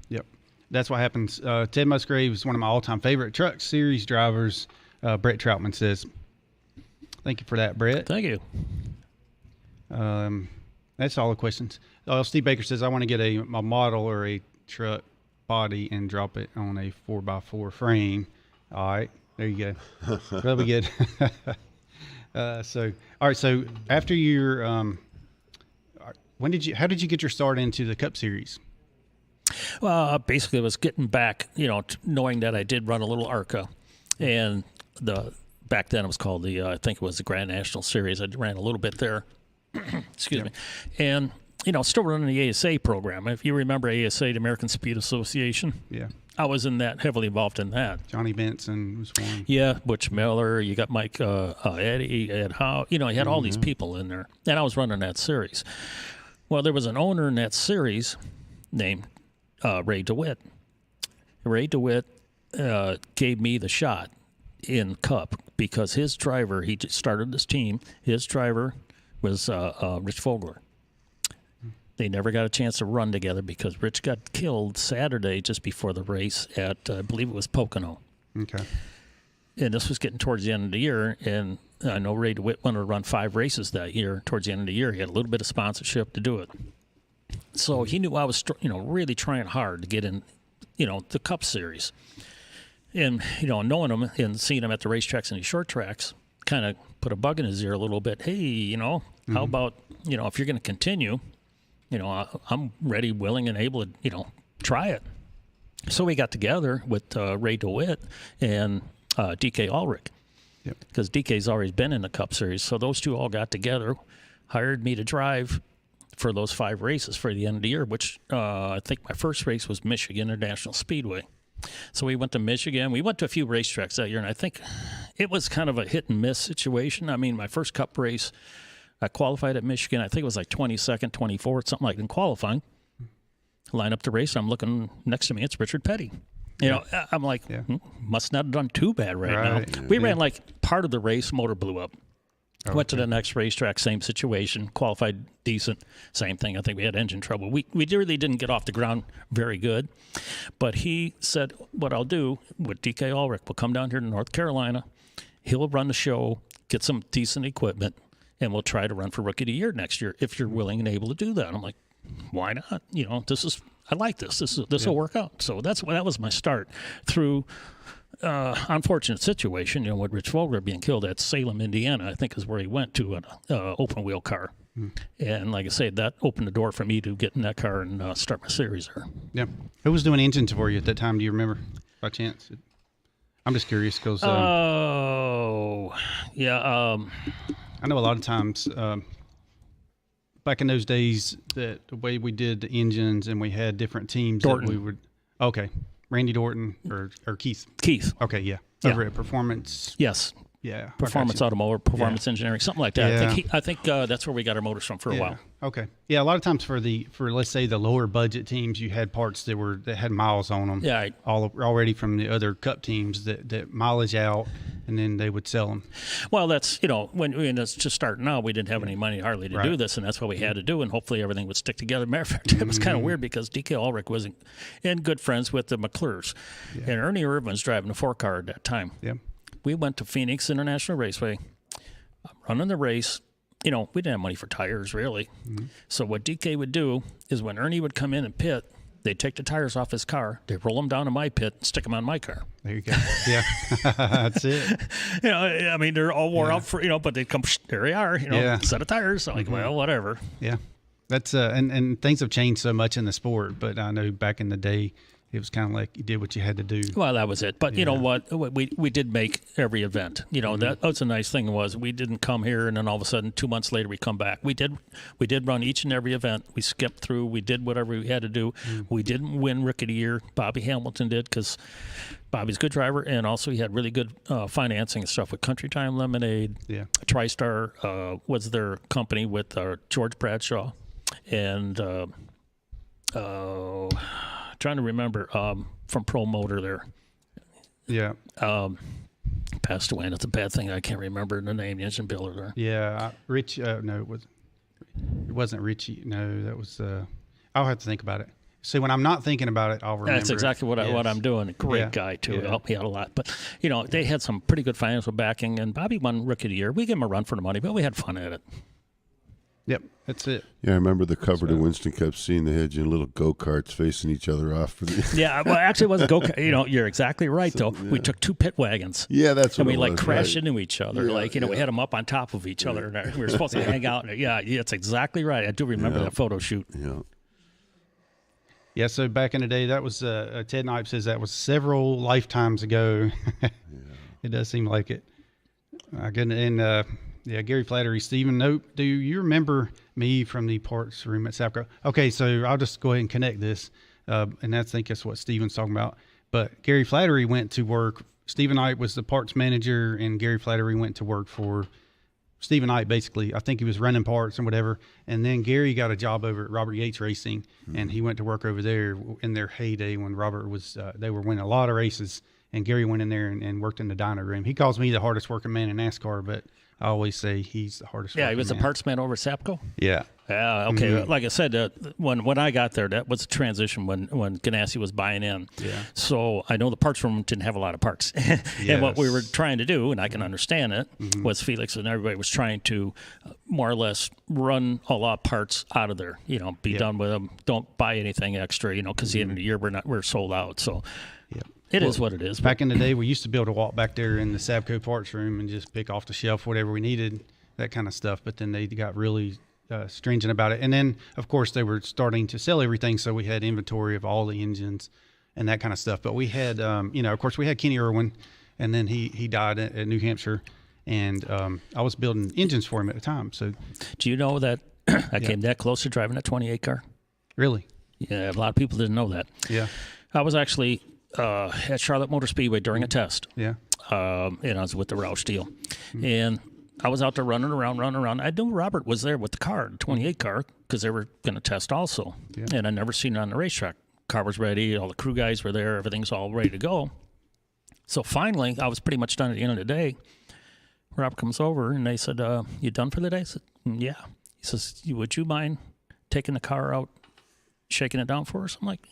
Speaker 2: Yep. That's what happens. Ted Musgrave is one of my all-time favorite truck series drivers. Brett Troutman says, thank you for that, Brett.
Speaker 3: Thank you.
Speaker 2: That's all the questions. Steve Baker says, I want to get a model or a truck body and drop it on a 4x4 frame. All right. There you go. That'll be good. All right. So after your, how did you get your start into the Cup Series?
Speaker 3: Well, basically, it was getting back, knowing that I did run a little ARCA, and back then it was called I think it was the Grand National Series. I ran a little bit there. Excuse me. And, still running the ASA program. If you remember ASA, the American Speed Association.
Speaker 2: Yeah.
Speaker 3: I was heavily involved in that.
Speaker 2: Johnny Benson was one.
Speaker 3: Yeah, Butch Miller. You got Mike, Eddie, Ed Howe. You had all these people in there, and I was running that series. Well, there was an owner in that series named Ray DeWitt. Ray DeWitt gave me the shot in Cup because his driver, he just started this team. His driver was Rich Fogler. They never got a chance to run together because Rich got killed Saturday just before the race at, I believe it was Pocono.
Speaker 2: Okay.
Speaker 3: And this was getting towards the end of the year, and I know Ray DeWitt wanted to run 5 races that year. Towards the end of the year, he had a little bit of sponsorship to do it. So he knew I was, really trying hard to get in, the Cup Series. And, knowing him and seeing him at the racetracks and the short tracks kind of put a bug in his ear a little bit. Hey, how about, if you're going to continue, I'm ready, willing, and able to, try it. So we got together with Ray DeWitt and DK Ulrich, because DK's always been in the Cup Series. So those two all got together, hired me to drive for those 5 races for the end of the year, which I think my first race was Michigan International Speedway. So we went to Michigan. We went to a few racetracks that year, and I think it was kind of a hit-and-miss situation. I mean, my first Cup race, I qualified at Michigan. I think it was like 22nd, 24th, something like that in qualifying. Line up the race, and I'm looking next to me. It's Richard Petty. I'm like, must not have done too bad right now. We ran like part of the race, motor blew up. Went to the next racetrack, same situation, qualified decent, same thing. I think we had engine trouble. We really didn't get off the ground very good. But he said, what I'll do with DK Ulrich, we'll come down here to North Carolina. He'll run the show, get some decent equipment, and we'll try to run for Rookie of the Year next year if you're willing and able to do that. I'm like, why not? I like this. This will work out. So that was my start through unfortunate situation, with Rich Vogler being killed at Salem, Indiana, I think is where he went to an open wheel car. And like I said, that opened the door for me to get in that car and start my series there.
Speaker 2: Yeah. Who was doing engines for you at that time? Do you remember by chance? I'm just curious because. I know a lot of times back in those days that the way we did the engines and we had different teams
Speaker 3: Dorton.
Speaker 2: that we would. Okay. Randy Dorton or Keith?
Speaker 3: Keith.
Speaker 2: Okay, yeah. Over at Performance.
Speaker 3: Yes.
Speaker 2: Yeah.
Speaker 3: Performance Automotive, Performance Engineering, something like that.
Speaker 2: Yeah.
Speaker 3: I think that's where we got our motors from for a while.
Speaker 2: Okay. Yeah, a lot of times for let's say the lower budget teams, you had parts that had miles on them.
Speaker 3: Yeah.
Speaker 2: Already from the other Cup teams that mileage out, and then they would sell them.
Speaker 3: Well, that's when it's just starting out, we didn't have any money hardly to do this, and that's what we had to do, and hopefully everything would stick together. Matter of fact, it was kind of weird because DK Ulrich was in good friends with the McClures, and Ernie Irvin was driving a 4-car at that time.
Speaker 2: Yeah.
Speaker 3: We went to Phoenix International Raceway. I'm running the race. We didn't have money for tires, really. So what DK would do is when Ernie would come in and pit, they'd take the tires off his car, they'd roll them down to my pit, and stick them on my car.
Speaker 2: There you go. Yeah, that's it.
Speaker 3: I mean, they're all wore out for, but they come, there they are, set of tires. So I'm like, well, whatever.
Speaker 2: Yeah. That's, and things have changed so much in the sport, but I know back in the day, it was kind of like you did what you had to do.
Speaker 3: Well, that was it. But you know what? We did make every event. That was a nice thing was we didn't come here and then all of a sudden 2 months later we come back. We did run each and every event. We skipped through. We did whatever we had to do. We didn't win Rookie of the Year. Bobby Hamilton did because Bobby's a good driver and also he had really good financing and stuff with Country Time Lemonade. Yeah. TriStar was their company with George Bradshaw and trying to remember from Pro Motor there.
Speaker 2: Yeah.
Speaker 3: Passed away, and it's a bad thing I can't remember the name, the engine builder.
Speaker 2: Yeah. Rich. No, it wasn't Richie. No, that was. I'll have to think about it. See, when I'm not thinking about it, I'll remember.
Speaker 3: That's exactly what I'm doing. A great guy, too.
Speaker 2: Yeah.
Speaker 3: Helped me out a lot. But, they had some pretty good financial backing, and Bobby won Rookie of the Year. We gave him a run for the money, but we had fun at it.
Speaker 2: Yep, that's it.
Speaker 4: Yeah, I remember the cover to Winston Cup scene. They had your little go-karts facing each other off. For the
Speaker 3: Yeah, well, actually, it wasn't go-kart. You're exactly right, though. Yeah. We took 2 pit wagons.
Speaker 4: Yeah, that's what
Speaker 3: and
Speaker 4: it
Speaker 3: we
Speaker 4: was,
Speaker 3: crashed
Speaker 4: right.
Speaker 3: into each other.
Speaker 4: Yeah,
Speaker 3: we had them up on top of each other. And we were supposed to hang out. Yeah, that's exactly right. I do remember that photo shoot.
Speaker 4: Yeah.
Speaker 2: Yeah, so back in the day, that was Ted Knipe says that was several lifetimes ago. It does seem like it. Gary Flattery, Stephen, nope. Do you remember me from the parts room at Sapco? Okay, so I'll just go ahead and connect this, and I think that's what Stephen's talking about. But Gary Flattery went to work. Stephen Knight was the parts manager, and Gary Flattery went to work for Stephen Knight, basically. I think he was running parts and whatever. And then Gary got a job over at Robert Yates Racing, and he went to work over there in their heyday when Robert was, they were winning a lot of races. And Gary went in there and worked in the dyno room. He calls me the hardest working man in NASCAR, but I always say he's the hardest working man.
Speaker 3: Yeah, he was a parts man over at Sapco?
Speaker 2: Yeah.
Speaker 3: Yeah, okay. Mm-hmm. Like I said, when I got there, that was a transition when Ganassi was buying in.
Speaker 2: Yeah.
Speaker 3: So I know the parts room didn't have a lot of parts. And what we were trying to do, and I can understand it, was Felix and everybody was trying to more or less run a lot of parts out of there. Be done with them. Don't buy anything extra, because the end of the year we're sold out. So it is what it is.
Speaker 2: Back in the day, we used to be able to walk back there in the Sapco parts room and just pick off the shelf whatever we needed, that kind of stuff. But then they got really stringent about it. And then, of course, they were starting to sell everything, so we had inventory of all the engines and that kind of stuff. But we had, of course, we had Kenny Irwin, and then he died at New Hampshire, and I was building engines for him at the time. So,
Speaker 3: do you know that I came that close to driving a 28 car?
Speaker 2: Really?
Speaker 3: Yeah, a lot of people didn't know that.
Speaker 2: Yeah.
Speaker 3: I was actually at Charlotte Motor Speedway during a test.
Speaker 2: Yeah.
Speaker 3: And I was with the Roush deal. And I was out there running around. I knew Robert was there with the car, the 28 car, because they were going to test also. Yeah. And I never seen it on the racetrack. Car was ready. All the crew guys were there. Everything's all ready to go. So finally, I was pretty much done at the end of the day. Robert comes over, and they said, you done for the day? I said, yeah. He says, would you mind taking the car out, shaking it down for us? I'm like,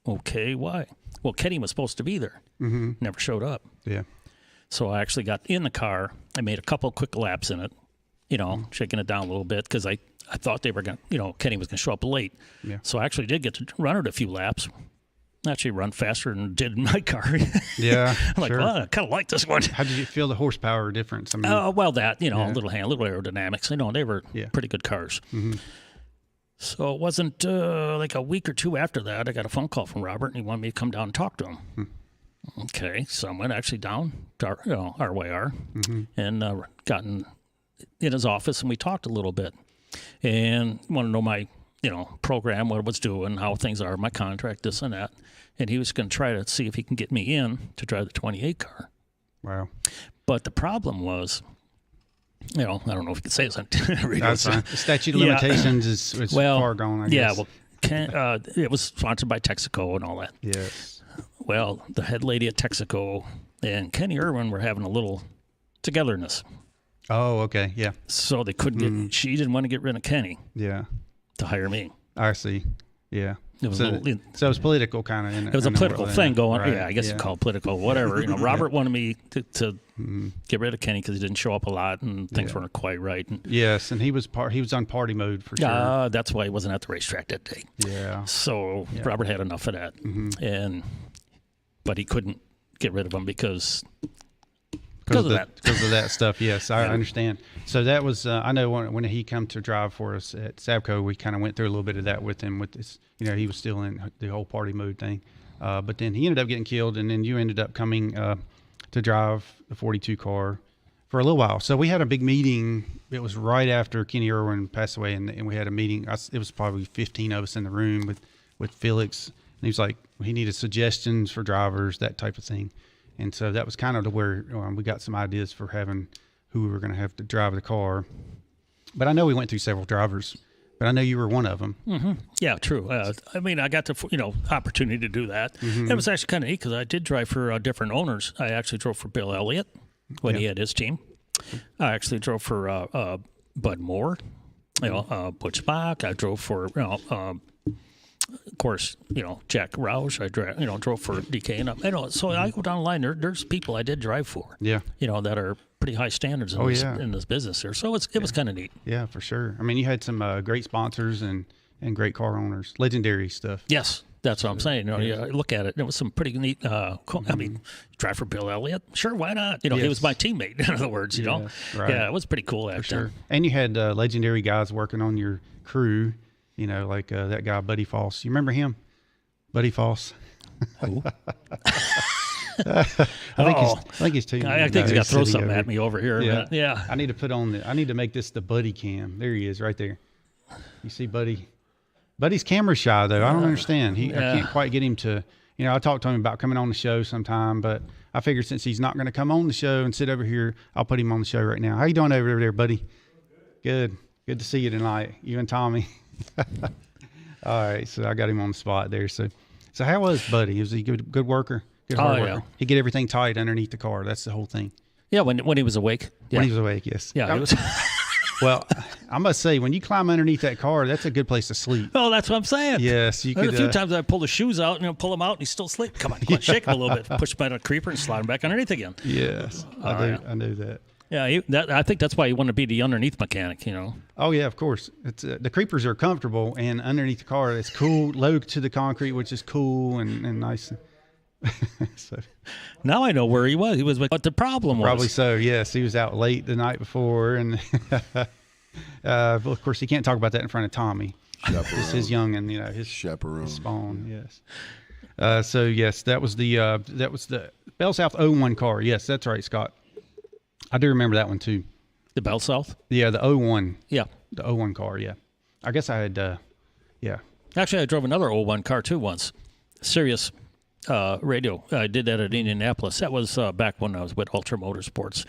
Speaker 3: okay, why? Well, Kenny was supposed to be there. Mm-hmm. Never showed up.
Speaker 2: Yeah.
Speaker 3: So I actually got in the car. I made a couple quick laps in it, shaking it down a little bit because I thought they were going to, Kenny was going to show up late. Yeah. So I actually did get to run it a few laps. Actually run faster than did in my car.
Speaker 2: Yeah.
Speaker 3: I'm like, well, I kind of like this one.
Speaker 2: How did you feel the horsepower difference? I mean,
Speaker 3: a little aerodynamics. They were pretty good cars. Mm-hmm. So it wasn't like a week or two after that, I got a phone call from Robert, and he wanted me to come down and talk to him. Okay, so I went actually down to RYR and got in his office, and we talked a little bit. And wanted to know my, program, what it was doing, how things are, my contract, this and that. And he was going to try to see if he can get me in to drive the 28 car.
Speaker 2: Wow.
Speaker 3: But the problem was, I don't know if you could say this on radio.
Speaker 2: That's fine. The statute of limitations is far gone, I guess.
Speaker 3: Yeah, it was sponsored by Texaco and all that.
Speaker 2: Yes.
Speaker 3: Well, the head lady at Texaco and Kenny Irwin were having a little togetherness.
Speaker 2: Oh, okay, yeah.
Speaker 3: So they couldn't get, she didn't want to get rid of Kenny.
Speaker 2: Yeah.
Speaker 3: To hire me.
Speaker 2: I see. Yeah.
Speaker 3: It was
Speaker 2: so it was political kind of.
Speaker 3: It was a political thing going.
Speaker 2: Right.
Speaker 3: Yeah, I guess you call it political, whatever. Robert wanted me to get rid of Kenny because he didn't show up a lot and things weren't quite right. And,
Speaker 2: yes, and he was on party mode for sure.
Speaker 3: That's why he wasn't at the racetrack that day.
Speaker 2: Yeah.
Speaker 3: So Robert had enough of that, but he couldn't get rid of him because of that stuff. Yes, I understand. So that was I know when he come to drive for us at Sapco, we kind of went through a little bit of that with him. With this, he was still in the whole party mode thing, but then he ended up getting killed, and then you ended up coming to drive the 42 car for a little while. So we had a big meeting. It was right after Kenny Irwin passed away, and we had a meeting. It was probably 15 of us in the room with Felix, and he was like, he needed suggestions for drivers, that type of thing. And so that was kind of where we got some ideas for having who we were going to have to drive the car. But I know we went through several drivers
Speaker 2: but I know you were one of them.
Speaker 3: Yeah, true. I mean, I got the opportunity to do that. It was actually kind of neat because I did drive for different owners. I actually drove for Bill Elliott when he had his team. I actually drove for Bud Moore, Butch Bach. I drove for of course, Jack Roush. I drove for DK, and so I go down the line. There's people I did drive for.
Speaker 2: Yeah,
Speaker 3: that are pretty high standards in this business here. So it was kind of neat.
Speaker 2: Yeah, for sure. I mean, you had some great sponsors and great car owners, legendary stuff.
Speaker 3: Yes. That's what I'm saying. Look at it. It was some pretty neat. Cool. I mean, drive for Bill Elliott. Sure, why not? He was my teammate. In other words,
Speaker 2: Right.
Speaker 3: Yeah, it was pretty cool. For
Speaker 2: sure. And you had legendary guys working on your crew. Like that guy Buddy Foss. You remember him, Buddy Foss?
Speaker 3: Who?
Speaker 2: I think he's too.
Speaker 3: I think he's got to throw something at me over here.
Speaker 2: Yeah.
Speaker 3: Yeah.
Speaker 2: I need to put on I need to make this the Buddy cam. There he is, right there. You see, Buddy. Buddy's camera shy though. I don't understand. I can't quite get him to. I talked to him about coming on the show sometime, but I figured since he's not going to come on the show and sit over here, I'll put him on the show right now. How you doing over there, buddy? Good. Good to see you tonight. You and Tommy. All right, so I got him on the spot there. So how was Buddy? Was he good worker? Good hard worker?
Speaker 3: Yeah.
Speaker 2: He get everything tight underneath the car. That's the whole thing.
Speaker 3: Yeah, when he was awake. Yeah.
Speaker 2: When he was awake, yes.
Speaker 3: Yeah, it was.
Speaker 2: Well, I must say, when you climb underneath that car, that's a good place to sleep.
Speaker 3: Oh, that's what I'm saying.
Speaker 2: Yes, you could.
Speaker 3: A few times I pull the shoes out and pull them out, and he's still asleep. Come on, shake him a little bit, push him out of the creeper, and slide him back underneath again.
Speaker 2: Yes, I knew that.
Speaker 3: Yeah, I think that's why you want to be the underneath mechanic.
Speaker 2: Oh yeah, of course. It's the creepers are comfortable, and underneath the car, it's cool, low to the concrete, which is cool and nice. So
Speaker 3: now I know where he was. He was what the problem was.
Speaker 2: Probably so. Yes, he was out late the night before, and well, of course he can't talk about that in front of Tommy. It's his young and his
Speaker 4: chaperone,
Speaker 2: his spawn. Yes. So yes, that was the Bell South 01 car. Yes, that's right, Scott. I do remember that one too.
Speaker 3: The Bell South?
Speaker 2: Yeah, the 01.
Speaker 3: Yeah.
Speaker 2: The 01 car, yeah. I guess I had, yeah.
Speaker 3: Actually, I drove another 01 car too once. Sirius radio. I did that at Indianapolis. That was back when I was with Ultra Motorsports.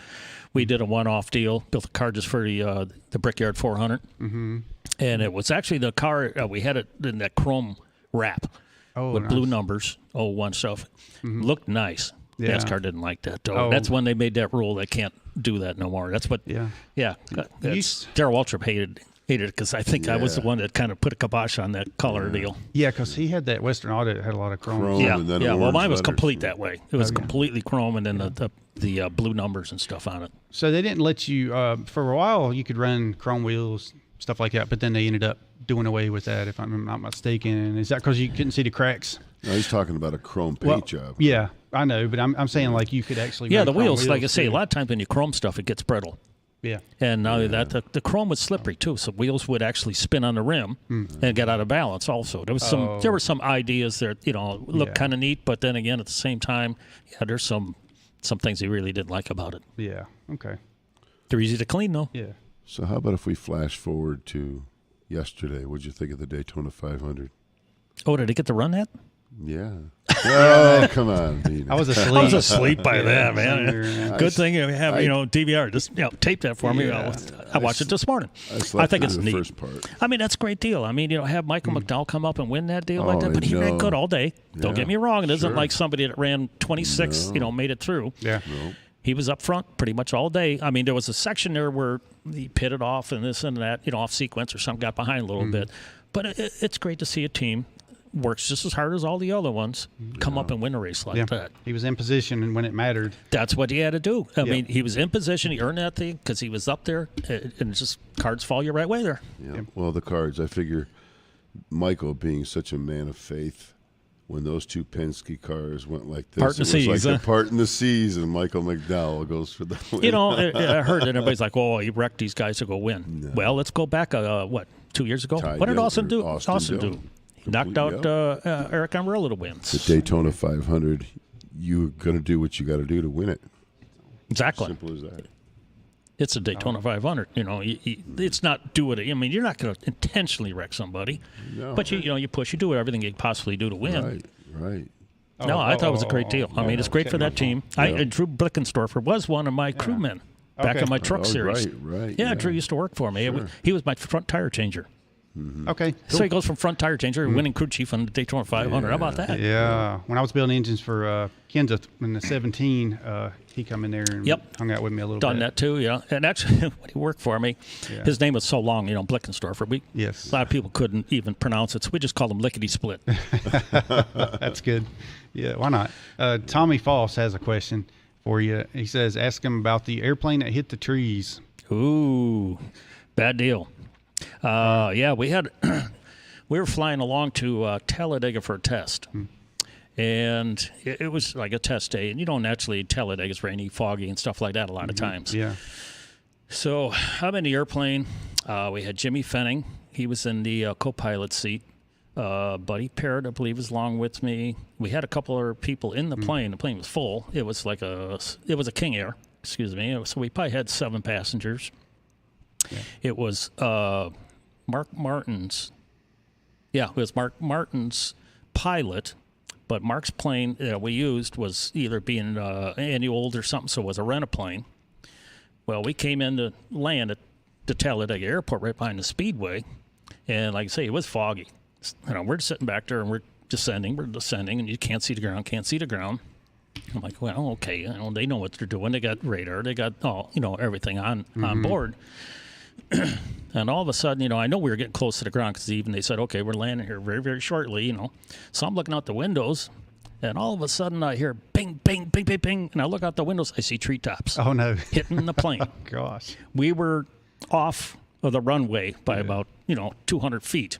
Speaker 3: We did a one-off deal, built a car just for the Brickyard 400. Mm-hmm. And it was actually the car, we had it in that chrome wrap with blue numbers, 01 stuff. Mm-hmm. Looked nice.
Speaker 2: Yeah.
Speaker 3: NASCAR didn't like that, though. That's when they made that rule. They can't do that no more. That's what. Yeah. Darrell Waltrip hated it because I think I was the one that kind of put a kibosh on that color deal.
Speaker 2: Yeah, because he had that Western Auto that had a lot of chrome.
Speaker 3: Yeah.
Speaker 4: And then
Speaker 3: Well, mine was
Speaker 4: letters.
Speaker 3: complete that way. It was completely chrome, and then the blue numbers and stuff on it.
Speaker 2: So they didn't let you for a while. You could run chrome wheels, stuff like that, but then they ended up doing away with that. If I'm not mistaken, is that because you couldn't see the cracks?
Speaker 4: No, he's talking about a chrome paint job.
Speaker 2: Yeah, I know, but I'm saying like you could actually.
Speaker 3: Yeah,
Speaker 2: run
Speaker 3: the
Speaker 2: chrome
Speaker 3: wheels, like I say, a lot of times when you chrome stuff, it gets brittle.
Speaker 2: Yeah.
Speaker 3: And not only that, the chrome was slippery too, so wheels would actually spin on the rim and get out of balance. Also, there were some ideas that looked kind of neat, but then again, at the same time, there's some things he really didn't like about it.
Speaker 2: Yeah. Okay.
Speaker 3: They're easy to clean though.
Speaker 2: Yeah.
Speaker 4: So how about if we flash forward to yesterday? What'd you think of the Daytona 500?
Speaker 3: Oh, did he get to run that?
Speaker 4: Yeah. Oh, come on, Dean.
Speaker 2: I was asleep.
Speaker 3: I was asleep by that, man. Good thing you have DVR. Just tape that for me. I watched it this morning. I think it's
Speaker 4: the
Speaker 3: neat.
Speaker 4: First part.
Speaker 3: I mean, that's a great deal. I mean, have Michael McDowell come up and win that deal like that, but he ran good all day. Don't get me wrong. It isn't like somebody that ran 26, made it through.
Speaker 2: Yeah.
Speaker 4: No.
Speaker 3: He was up front pretty much all day. I mean, there was a section there where he pitted off and this and that, off sequence or something, got behind a little bit. But it's great to see a team works just as hard as all the other ones come up and win a race like that.
Speaker 2: He was in position, and when it mattered,
Speaker 3: that's what he had to do. I mean, he was in position. He earned that thing because he was up there, and it's just cards fall your right way there.
Speaker 4: Yeah. Well, the cards. I figure Michael, being such a man of faith, when those two Penske cars went like this,
Speaker 3: Parting the
Speaker 4: it was
Speaker 3: seas,
Speaker 4: like they're parting the seas, and Michael McDowell goes for the win.
Speaker 3: I heard that everybody's like, "Oh, he wrecked these guys to go win." No. Well, let's go back. 2 years ago? What did Austin do? Austin do. Knocked out Eric Amarillo to win.
Speaker 4: The Daytona 500, you're going to do what you got to do to win it.
Speaker 3: Exactly.
Speaker 4: Simple as that.
Speaker 3: It's a Daytona 500. It's not do it. I mean, you're not going to intentionally wreck somebody, but you push. You do everything you can possibly do to win.
Speaker 4: Right.
Speaker 3: No, I thought it was a great deal. I mean, it's great for that team. Drew Blickensdorfer was one of my crewmen back in my truck series.
Speaker 4: Right.
Speaker 3: Yeah, Drew used to work for me.
Speaker 4: Sure.
Speaker 3: He was my front tire changer.
Speaker 2: Okay.
Speaker 3: So he goes from front tire changer, winning crew chief on the Daytona 500. How about that?
Speaker 2: Yeah. When I was building engines for Kenseth in the 17, he come in there and hung out with me a little bit.
Speaker 3: Done that too, yeah. And actually, when he worked for me, his name was so long, Blickenstorfer.
Speaker 2: Yes.
Speaker 3: A lot of people couldn't even pronounce it, so we just called him Lickety Split.
Speaker 2: That's good. Yeah, why not? Tommy Foss has a question for you. He says, ask him about the airplane that hit the trees.
Speaker 3: Ooh, bad deal. Yeah, we were flying along to Talladega for a test. And it was like a test day. And naturally, Talladega's rainy, foggy, and stuff like that a lot of times.
Speaker 2: Yeah.
Speaker 3: So I'm in the airplane. We had Jimmy Fenning. He was in the co-pilot seat. Buddy Parrott, I believe, was along with me. We had a couple of people in the plane. The plane was full. It was a King Air, excuse me. So we probably had 7 passengers. Yeah. It was Mark Martin's. Yeah, it was Mark Martin's pilot, but Mark's plane we used was either being annual or something, so it was a rent-a-plane. Well, we came in to land at the Talladega Airport right behind the Speedway, and like I say, it was foggy. We're sitting back there and we're descending, and you can't see the ground. I'm like, well, okay, they know what they're doing. They got radar, they got everything on board. And all of a sudden, I know we were getting close to the ground because they said, okay, we're landing here very, very shortly, So I'm looking out the windows, and all of a sudden I hear bing, bing, bing, bing, bing, and I look out the windows, I see treetops.
Speaker 2: Oh, no.
Speaker 3: Hitting the plane.
Speaker 2: Oh, gosh.
Speaker 3: We were off of the runway by about, 200 feet.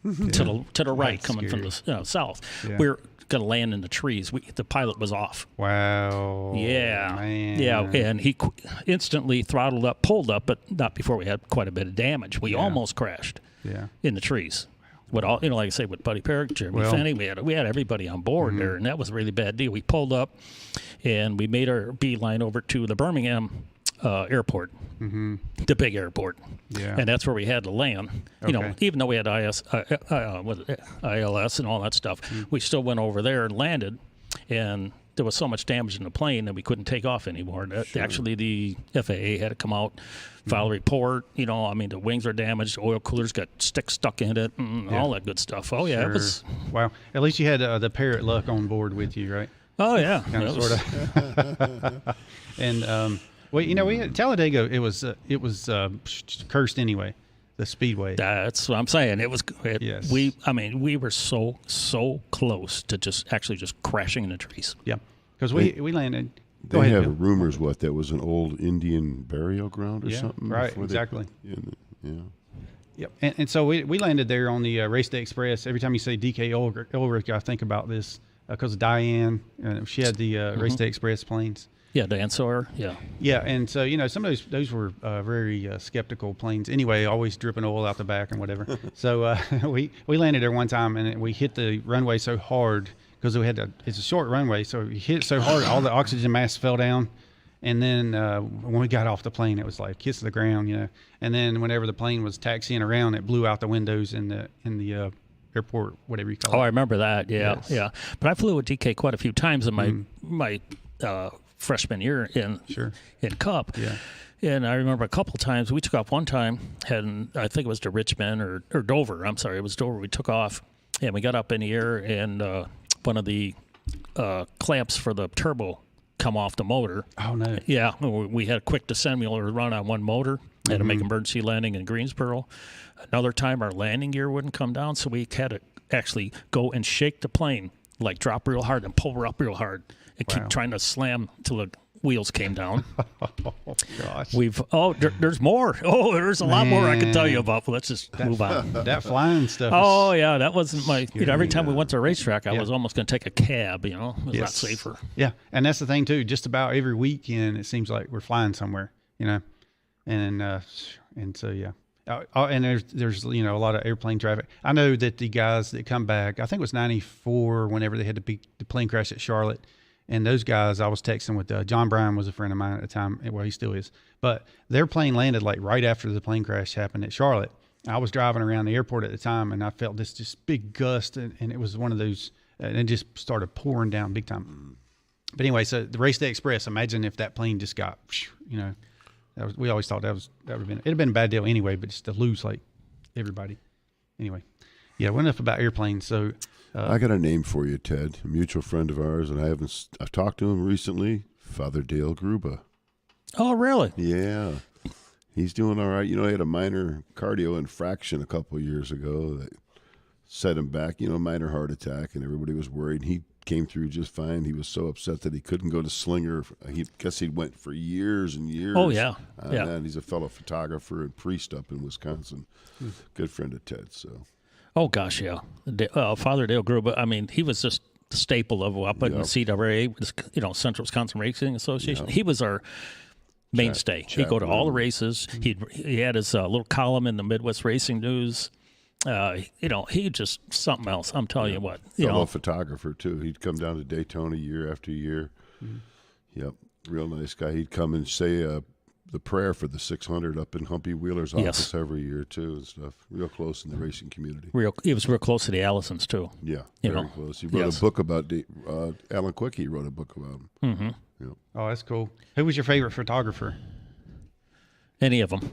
Speaker 3: To the right, coming from the south. Yeah. We were going to land in the trees. The pilot was off.
Speaker 2: Wow.
Speaker 3: Yeah.
Speaker 2: Man.
Speaker 3: Yeah, and he instantly throttled up, pulled up, but not before we had quite a bit of damage. We almost crashed in the trees. With all, like I say, with Buddy Parrott, Jeremy Fenny, we had everybody on board there, and that was a really bad deal. We pulled up, and we made our beeline over to the Birmingham airport, the big airport, and that's where we had to land. Even though we had ILS and all that stuff, we still went over there and landed, and there was so much damage in the plane that we couldn't take off anymore. Actually, the FAA had to come out, file a report. The wings are damaged, oil coolers got sticks stuck in it, and all that good stuff. Oh yeah, it was.
Speaker 2: Wow. At least you had the Parrot luck on board with you, right?
Speaker 3: Oh yeah,
Speaker 2: kind of sort of. And we had Talladega. It was cursed anyway. The Speedway.
Speaker 3: That's what I'm saying. It was.
Speaker 2: Yes.
Speaker 3: We were so close to just crashing in the trees.
Speaker 2: Yeah, because we landed.
Speaker 4: They have rumors that was an old Indian burial ground or something.
Speaker 2: Right. Exactly.
Speaker 4: Yeah.
Speaker 2: Yep. And so we landed there on the Race Day Express. Every time you say DK Ulrich, I think about this because Diane, she had the Race Day Express planes.
Speaker 3: Yeah, Dan Sawyer. Yeah.
Speaker 2: Yeah, and so some of those were very skeptical planes. Anyway, always dripping oil out the back and whatever. So we landed there one time and we hit the runway so hard because it's a short runway, so we hit it so hard all the oxygen masks fell down. And then when we got off the plane, it was like kiss the ground, And then whenever the plane was taxiing around, it blew out the windows in the airport, whatever you call it.
Speaker 3: Oh, I remember that. Yeah, yes. Yeah. But I flew with DK quite a few times in my freshman year in Cup.
Speaker 2: Yeah.
Speaker 3: And I remember a couple times we took off one time, and I think it was to Richmond or Dover. I'm sorry, it was Dover. We took off, and we got up in the air, and one of the clamps for the turbo come off the motor.
Speaker 2: Oh no!
Speaker 3: Yeah, we had a quick descent. We only run on one motor. Had to make emergency landing in Greensboro. Another time, our landing gear wouldn't come down, so we had to actually go and shake the plane, like drop real hard and pull her up real hard. And keep trying to slam till the wheels came down.
Speaker 2: Oh, gosh.
Speaker 3: There's more. Oh, there's a lot more I can tell you about, but let's just move on.
Speaker 2: That flying stuff.
Speaker 3: Oh, yeah, that wasn't my, every time we went to a racetrack, I was almost going to take a cab, it was a lot safer.
Speaker 2: Yeah, and that's the thing, too. Just about every weekend, it seems like we're flying somewhere, and so, yeah. And there's a lot of airplane traffic. I know that the guys that come back, I think it was 94 whenever they had the plane crash at Charlotte. And those guys, I was texting with John Bryan was a friend of mine at the time. Well, he still is. But their plane landed like right after the plane crash happened at Charlotte. I was driving around the airport at the time, and I felt this just big gust, and it was one of those, and it just started pouring down big time. But anyway, so the Race Day Express, imagine if that plane just got, we always thought that would have been, it'd have been a bad deal anyway, but just to lose like everybody. anyway, yeah, well, enough about airplanes. So
Speaker 4: I got a name for you, Ted. A mutual friend of ours, and I've talked to him recently. Father Dale Gruba.
Speaker 3: Oh, really?
Speaker 4: Yeah. He's doing all right. He had a minor cardio infraction a couple of years ago that set him back, minor heart attack, and everybody was worried. He came through just fine. He was so upset that he couldn't go to Slinger. He went for years and years.
Speaker 3: Oh, yeah. Yeah.
Speaker 4: And he's a fellow photographer and priest up in Wisconsin. Good friend of Ted, so.
Speaker 3: Oh, gosh, yeah. Father Dale Gruba, I mean, he was just the staple of up in the CWA, Central Wisconsin Racing Association. He was our mainstay. He'd go to all the races. He had his little column in the Midwest Racing News. He just something else. I'm telling you what.
Speaker 4: Fellow photographer, too. He'd come down to Daytona year after year. Yep, real nice guy. He'd come and say the prayer for the 600 up in Humpy Wheeler's office every year, too, and stuff. Real close in the racing community.
Speaker 3: He was real close to the Allisons, too.
Speaker 4: Yeah, very close. He wrote a book about Alan Quickie wrote a book about him.
Speaker 3: Mm-hmm.
Speaker 4: Yep.
Speaker 2: Oh, that's cool. Who was your favorite photographer?
Speaker 3: Any of them.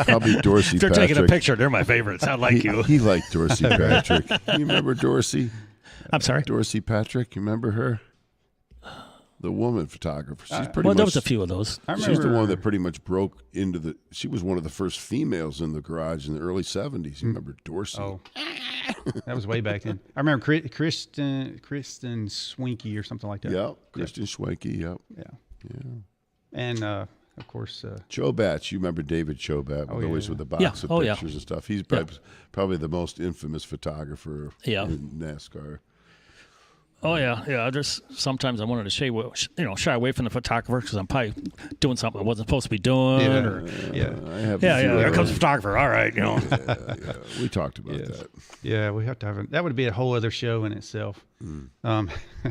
Speaker 4: Probably Dorsey
Speaker 3: If they're
Speaker 4: Patrick.
Speaker 3: taking a picture, they're my favorites. I like you.
Speaker 4: He liked Dorsey Patrick. You remember Dorsey?
Speaker 3: I'm sorry?
Speaker 4: Dorsey Patrick, you remember her? The woman photographer. She's pretty
Speaker 3: Well, there
Speaker 4: much,
Speaker 3: was a few of those.
Speaker 4: she's the one that pretty much broke into she was one of the first females in the garage in the early 70s. You remember Dorsey?
Speaker 2: Oh, that was way back then. I remember Kristen Swinky or something like that.
Speaker 4: Yep. Kristen Schwenke, yep.
Speaker 2: Yeah. And, of course...
Speaker 4: Chobat, you remember David Chobat, always with the box of pictures and stuff. He's probably the most infamous photographer in NASCAR.
Speaker 3: Oh, yeah. Sometimes I wanted to shy away from the photographer because I'm probably doing something I wasn't supposed to be doing. Here comes the photographer. All right,
Speaker 4: We talked about that.
Speaker 2: Yeah, we have to have that would be a whole other show in itself.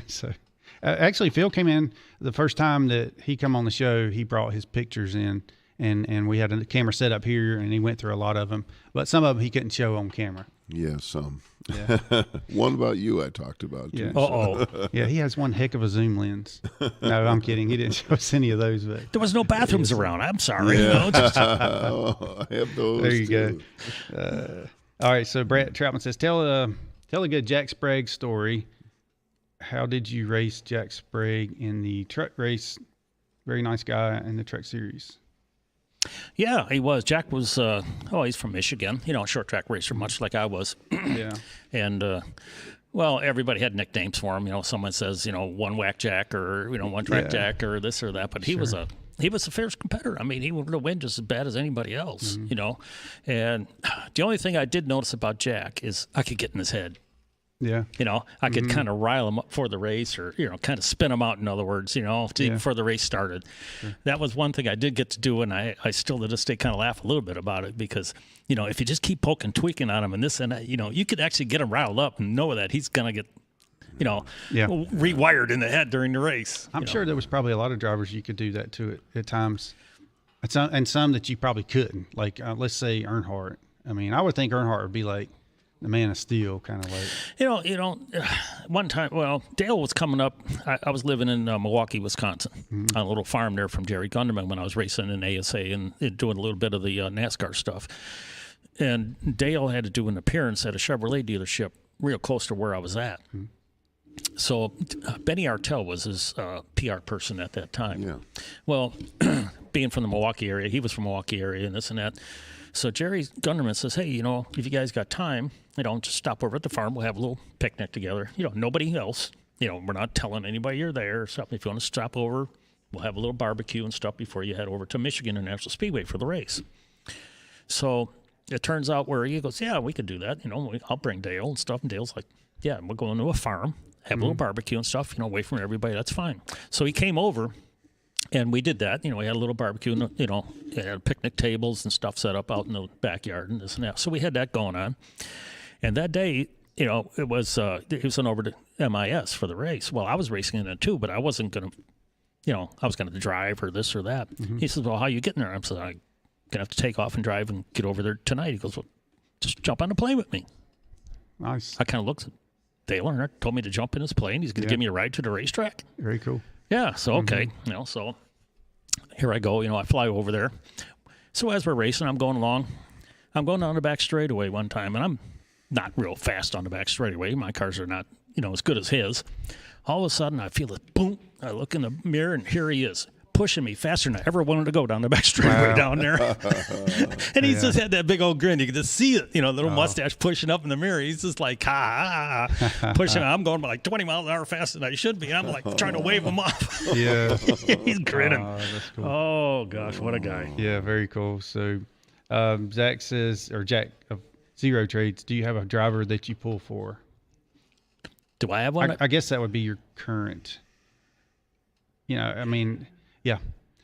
Speaker 2: So, actually, Phil came in the first time that he come on the show. He brought his pictures in, and we had a camera set up here, and he went through a lot of them. But some of them he couldn't show on camera.
Speaker 4: Yeah, some. Yeah. One about you I talked about, too.
Speaker 3: Yeah.
Speaker 2: Yeah, he has one heck of a zoom lens. No, I'm kidding. He didn't show us any of those. But
Speaker 3: there was no bathrooms around. I'm sorry.
Speaker 4: Yeah. I have those,
Speaker 2: there you
Speaker 4: too.
Speaker 2: go. All right, so Brett Troutman says, tell a good Jack Sprague story. How did you race Jack Sprague in the truck race? Very nice guy in the truck series.
Speaker 3: Yeah, he was. Jack was, he's from Michigan, a short track racer, much like I was.
Speaker 2: Yeah.
Speaker 3: And, everybody had nicknames for him. Someone says, one whack Jack or, one track Jack or this or that. But he was a fierce competitor. I mean, he would win just as bad as anybody else, And the only thing I did notice about Jack is I could get in his head.
Speaker 2: Yeah.
Speaker 3: I could kind of rile him up for the race or, kind of spin him out, in other words, before the race started. Sure. That was one thing I did get to do, and I still to this day kind of laugh a little bit about it because, if you just keep poking, tweaking on him and this and that, you could actually get him riled up and know that he's going to get, rewired in the head during the race.
Speaker 2: I'm sure there was probably a lot of drivers you could do that to at times, and some that you probably couldn't. Like, let's say Earnhardt. I mean, I would think Earnhardt would be like the man of steel, kind of like.
Speaker 3: One time, Dale was coming up. I was living in Milwaukee, Wisconsin, on a little farm there from Jerry Gunderman when I was racing in ASA and doing a little bit of the NASCAR stuff. And Dale had to do an appearance at a Chevrolet dealership real close to where I was at. Mm-hmm. So Benny Artell was his PR person at that time.
Speaker 4: Yeah.
Speaker 3: Well, being from the Milwaukee area, he was from Milwaukee area and this and that. So Jerry Gunderman says, hey, if you guys got time, just stop over at the farm. We'll have a little picnic together. Nobody else. We're not telling anybody you're there or something. If you want to stop over, we'll have a little barbecue and stuff before you head over to Michigan International Speedway for the race. So it turns out where he goes, yeah, we could do that. I'll bring Dale and stuff. And Dale's like, yeah, we're going to a farm, have a little barbecue and stuff, away from everybody. That's fine. So he came over. And we did that. We had a little barbecue, and, had picnic tables and stuff set up out in the backyard and this and that. So we had that going on. And that day, it was, he was on over to MIS for the race. Well, I was racing in it too, but I wasn't going to, I was going to drive or this or that. Mm-hmm. He says, well, how are you getting there? I said, I'm going to have to take off and drive and get over there tonight. He goes, well, just jump on the plane with me.
Speaker 2: Nice.
Speaker 3: I kind of looked at Dale Earnhardt, told me to jump in his plane. He's going to give me a ride to the racetrack.
Speaker 2: Very cool.
Speaker 3: Yeah, so okay, so here I go, I fly over there. So as we're racing, I'm going along. I'm going down the back straightaway one time, and I'm not real fast on the back straightaway. My cars are not, as good as his. All of a sudden, I feel it, boom. I look in the mirror, and here he is, pushing me faster than I ever wanted to go down the back straightaway down there. And he just had that big old grin. You could just see it, little mustache pushing up in the mirror. He's just like, pushing. I'm going like 20 miles an hour faster than I should be. I'm like trying to wave him off.
Speaker 2: Yeah.
Speaker 3: He's grinning.
Speaker 2: That's cool.
Speaker 3: Oh, gosh, what a guy.
Speaker 2: Yeah, very cool. So Jack of Zero Trades, do you have a driver that you pull for?
Speaker 3: Do I have one?
Speaker 2: I guess that would be your current. Yeah.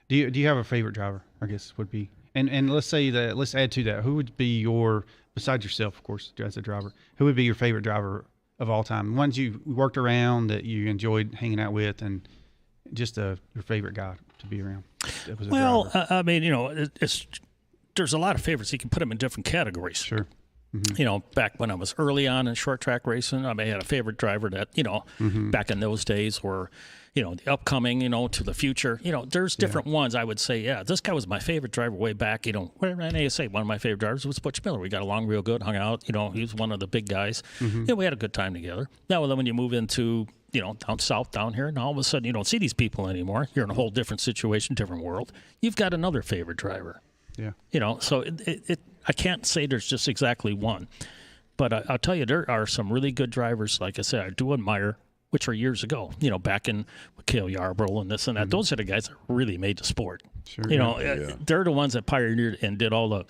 Speaker 2: Do you have a favorite driver? I guess would be. And let's add to that. Who would be your, besides yourself, of course, as a driver, who would be your favorite driver of all time? Ones you worked around that you enjoyed hanging out with, and just your favorite guy to be around.
Speaker 3: Well, there's a lot of favorites. You can put them in different categories.
Speaker 2: Sure.
Speaker 3: Mm-hmm. Back when I was early on in short track racing, I had a favorite driver that, back in those days were, the upcoming, to the future. There's different ones. I would say, this guy was my favorite driver way back. Where NASA, one of my favorite drivers was Butch Miller. We got along real good, hung out. He was one of the big guys. Mm-hmm. We had a good time together. Now, then when you move into, down south, down here, and all of a sudden you don't see these people anymore. You're in a whole different situation, different world. You've got another favorite driver. Yeah. So I can't say there's just exactly one. But I'll tell you, there are some really good drivers, like I said, I do admire, which are years ago, back in Cale Yarborough and this and that. Mm-hmm. Those are the guys that really made the sport.
Speaker 2: Sure.
Speaker 3: They're the ones that pioneered and did all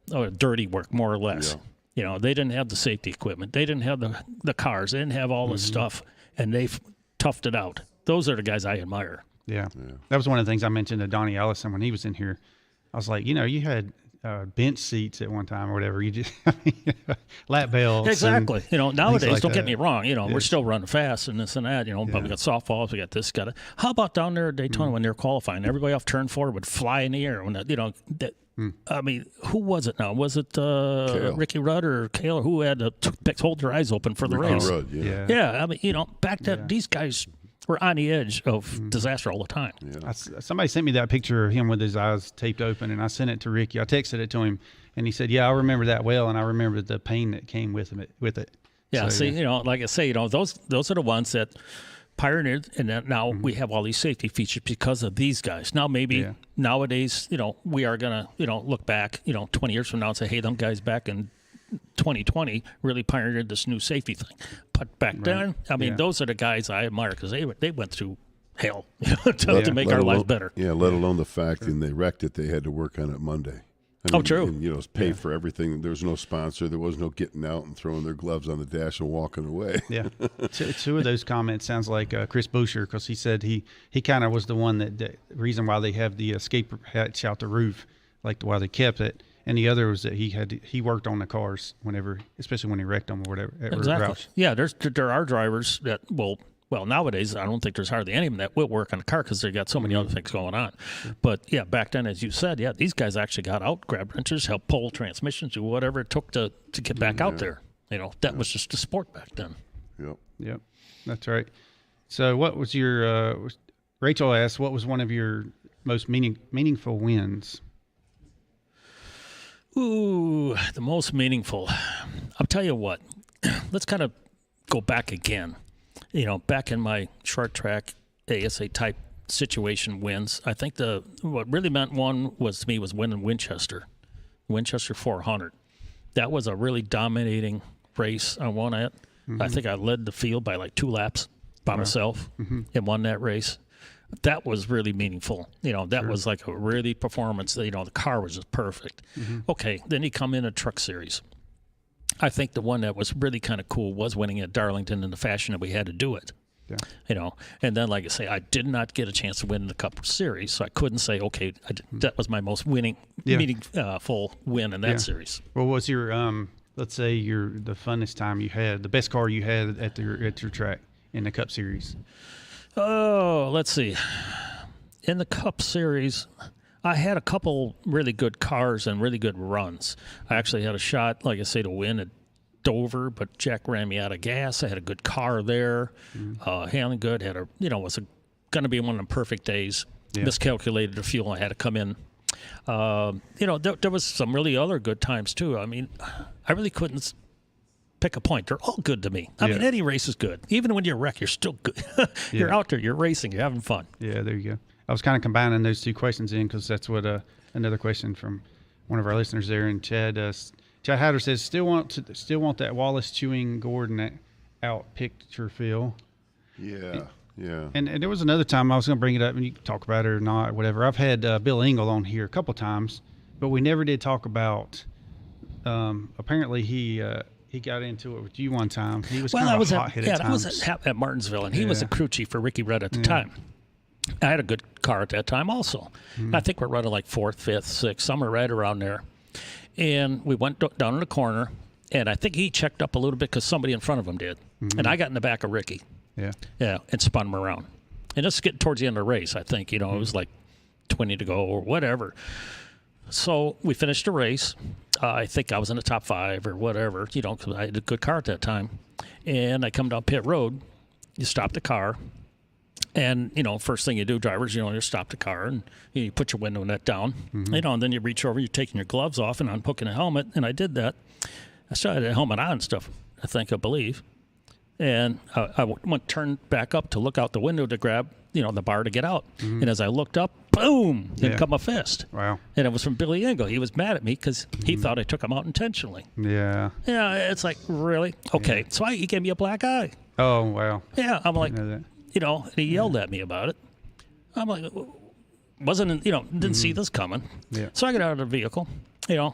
Speaker 3: the dirty work, more or less. Yeah. They didn't have the safety equipment. They didn't have the cars. They didn't have all the stuff, and they toughed it out. Those are the guys I admire.
Speaker 2: Yeah. That was one of the things I mentioned to Donnie Allison when he was in here. I was like, you had bench seats at one time or whatever. You just lap belts.
Speaker 3: Exactly. Nowadays,
Speaker 2: like
Speaker 3: don't get
Speaker 2: that.
Speaker 3: me wrong. We're still running fast and this and that. But we got softballs. We got this. Got it. How about down there at Daytona when they're qualifying? Everybody off turn 4 would fly in the air. When I mean, who was it now? Was it Ricky Rudd or Cale? Who had to hold their eyes open for the race?
Speaker 4: Rudd,
Speaker 3: yeah. I mean, back then these guys were on the edge of disaster all the time.
Speaker 2: Yeah. Somebody sent me that picture of him with his eyes taped open, and I sent it to Ricky. I texted it to him, and he said, "Yeah, I remember that well, and I remember the pain that came with it."
Speaker 3: Yeah. So, like I say, those are the ones that pioneered, and then now we have all these safety features because of these guys. Now maybe nowadays, we are gonna, look back, 20 years from now and say, hey, them guys back in 2020 really pioneered this new safety thing. But back then, I mean, those are the guys I admire because they went through hell to make our lives better.
Speaker 4: Yeah, let alone the fact when they wrecked it, they had to work on it Monday.
Speaker 3: True.
Speaker 4: And, pay for everything. There was no sponsor. There was no getting out and throwing their gloves on the dash and walking away.
Speaker 2: Yeah. Two of those comments sounds like Chris Boucher, because he said he kind of was the one the reason why they have the escape hatch out the roof, like why they kept it. And the other was that he worked on the cars whenever, especially when he wrecked them or whatever.
Speaker 3: Exactly.
Speaker 2: Routes.
Speaker 3: Yeah, there are drivers that will. Well, nowadays, I don't think there's hardly any of them that will work on a car because they got so many other things going on. Sure. But, yeah, back then, as you said, these guys actually got out, grabbed wrenches, helped pull transmissions, do whatever it took to get back out there. That was just the sport back then.
Speaker 2: Yep. That's right. So what was your Rachel asked, what was one of your most meaningful wins?
Speaker 3: Ooh, the most meaningful. I'll tell you what. Let's kind of go back again. Back in my short track ASA type situation wins, I think what really meant one was winning Winchester 400. That was a really dominating race. I won it. Mm-hmm. I think I led the field by like 2 laps by myself and won that race. That was really meaningful. That was like a really performance. The car was just perfect. Mm-hmm. Okay, then you come in a truck series. I think the one that was really kind of cool was winning at Darlington in the fashion that we had to do it. Yeah. And then, like I say, I did not get a chance to win the Cup Series, so I couldn't say, okay, that was my most meaningful win in that series.
Speaker 2: Well, what was your, let's say, the funnest time you had, the best car you had at your track in the Cup Series?
Speaker 3: Oh, let's see. In the Cup Series, I had a couple really good cars and really good runs. I actually had a shot, like I say, to win at Dover, but Jack ran me out of gas. I had a good car there, handling good. Was going to be one of the perfect days. Miscalculated the fuel. I had to come in. There was some really other good times too. I mean, I really couldn't pick a point. They're all good to me. I mean, any race is good. Even when you're wrecked, you're still good. You're out there, you're racing, you're having fun.
Speaker 2: Yeah, there you go. I was kind of combining those two questions in because that's what another question from one of our listeners there. And Chad Hatter says, still want that Wallace chewing Gordon out picture feel.
Speaker 4: Yeah. Yeah.
Speaker 2: And there was another time I was going to bring it up, and you can talk about it or not, whatever. I've had Bill Engel on here a couple times, but we never did talk about. Apparently, he got into it with you one time. He was kind of hot-headed at times.
Speaker 3: I was at Martinsville, and he was the crew chief for Ricky Rudd at the time. I had a good car at that time also. I think we're running like 4th, 5th, 6th, somewhere right around there. And we went down in the corner, and I think he checked up a little bit because somebody in front of him did. And I got in the back of Ricky. Yeah, and spun him around. And just getting towards the end of the race, I think, it was like 20 to go or whatever. So we finished the race. I think I was in the top 5 or whatever, because I had a good car at that time. And I come down pit road. You stop the car. And, first thing you do, drivers, you stop the car and you put your window net down. And then you reach over, you're taking your gloves off and unhooking a helmet. And I did that. I still had a helmet on and stuff, I believe. And I turned back up to look out the window to grab, the bar to get out. And as I looked up, boom, in come a fist.
Speaker 2: Wow.
Speaker 3: And it was from Billy Engel. He was mad at me because he thought I took him out intentionally.
Speaker 2: Yeah.
Speaker 3: Yeah, it's like, really? Okay. So he gave me a black eye.
Speaker 2: Oh, wow.
Speaker 3: Yeah, I'm like, and he yelled at me about it. I'm like, didn't see this coming.
Speaker 2: Yeah.
Speaker 3: So I get out of the vehicle, I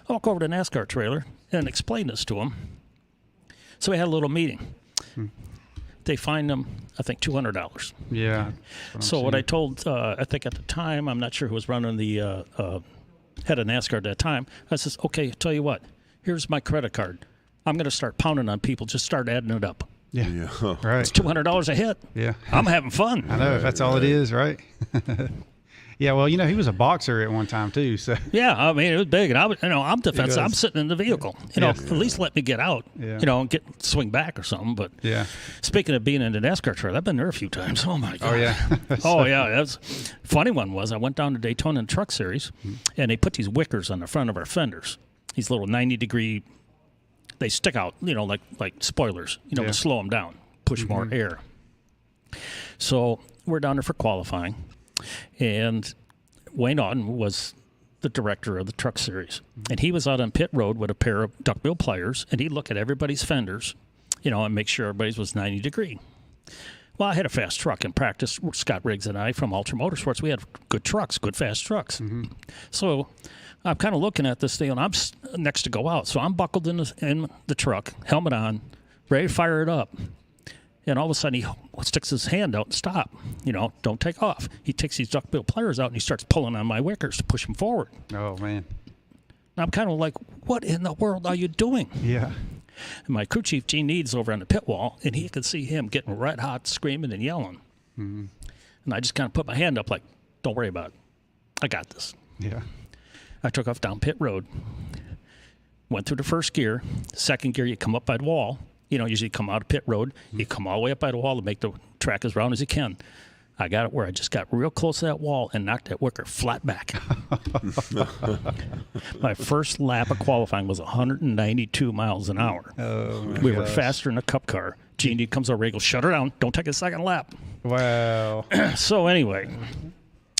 Speaker 3: walk over to the NASCAR trailer and explain this to him. So we had a little meeting. They fined him, I think, $200.
Speaker 2: Yeah.
Speaker 3: So what I told, I think at the time, I'm not sure who was running the head of NASCAR at that time. I says, okay, tell you what, here's my credit card. I'm going to start pounding on people. Just start adding it up.
Speaker 2: Yeah. Right.
Speaker 3: It's $200 a hit.
Speaker 2: Yeah.
Speaker 3: I'm having fun.
Speaker 2: I know, if that's all it is, right? Yeah, well, he was a boxer at one time too. So
Speaker 3: yeah, I mean, it was big, and I'm defensive. I'm sitting in the vehicle. At least let me get out. And swing back or something. But speaking of being in the NASCAR trailer, I've been there a few times. Oh my god.
Speaker 2: Oh yeah.
Speaker 3: Oh yeah. That's funny. One was I went down to Daytona in Truck Series, and they put these wickers on the front of our fenders. These little 90-degree. They stick out, like spoilers, to slow them down, push more air. So we're down there for qualifying. And Wayne Auden was the director of the Truck Series. And he was out on pit road with a pair of duckbill pliers, and he'd look at everybody's fenders, and make sure everybody's was 90 degree. Well, I had a fast truck in practice. Scott Riggs and I from Ultra Motorsports, we had good trucks, good fast trucks. So I'm kind of looking at this thing, and I'm next to go out. So I'm buckled in the truck, helmet on, ready to fire it up. And all of a sudden, he sticks his hand out and stop. Don't take off. He takes these duckbill pliers out, and he starts pulling on my wickers to push them forward.
Speaker 2: Oh, man.
Speaker 3: And I'm kind of like, what in the world are you doing?
Speaker 2: Yeah.
Speaker 3: And my crew chief, Gene Needs, over on the pit wall, and he could see him getting red hot, screaming and yelling. And I just kind of put my hand up like, don't worry about it. I got this.
Speaker 2: Yeah.
Speaker 3: I took off down pit road, went through the first gear. Second gear, you come up by the wall. Usually come out of pit road. You come all the way up by the wall to make the track as round as you can. I got it where I just got real close to that wall and knocked that wicker flat back. My first lap of qualifying was 192 miles an hour.
Speaker 2: Oh, my
Speaker 3: we were
Speaker 2: gosh.
Speaker 3: faster in a cup car. Gene comes over, he goes, shut her down. Don't take a second lap.
Speaker 2: Wow.
Speaker 3: So anyway,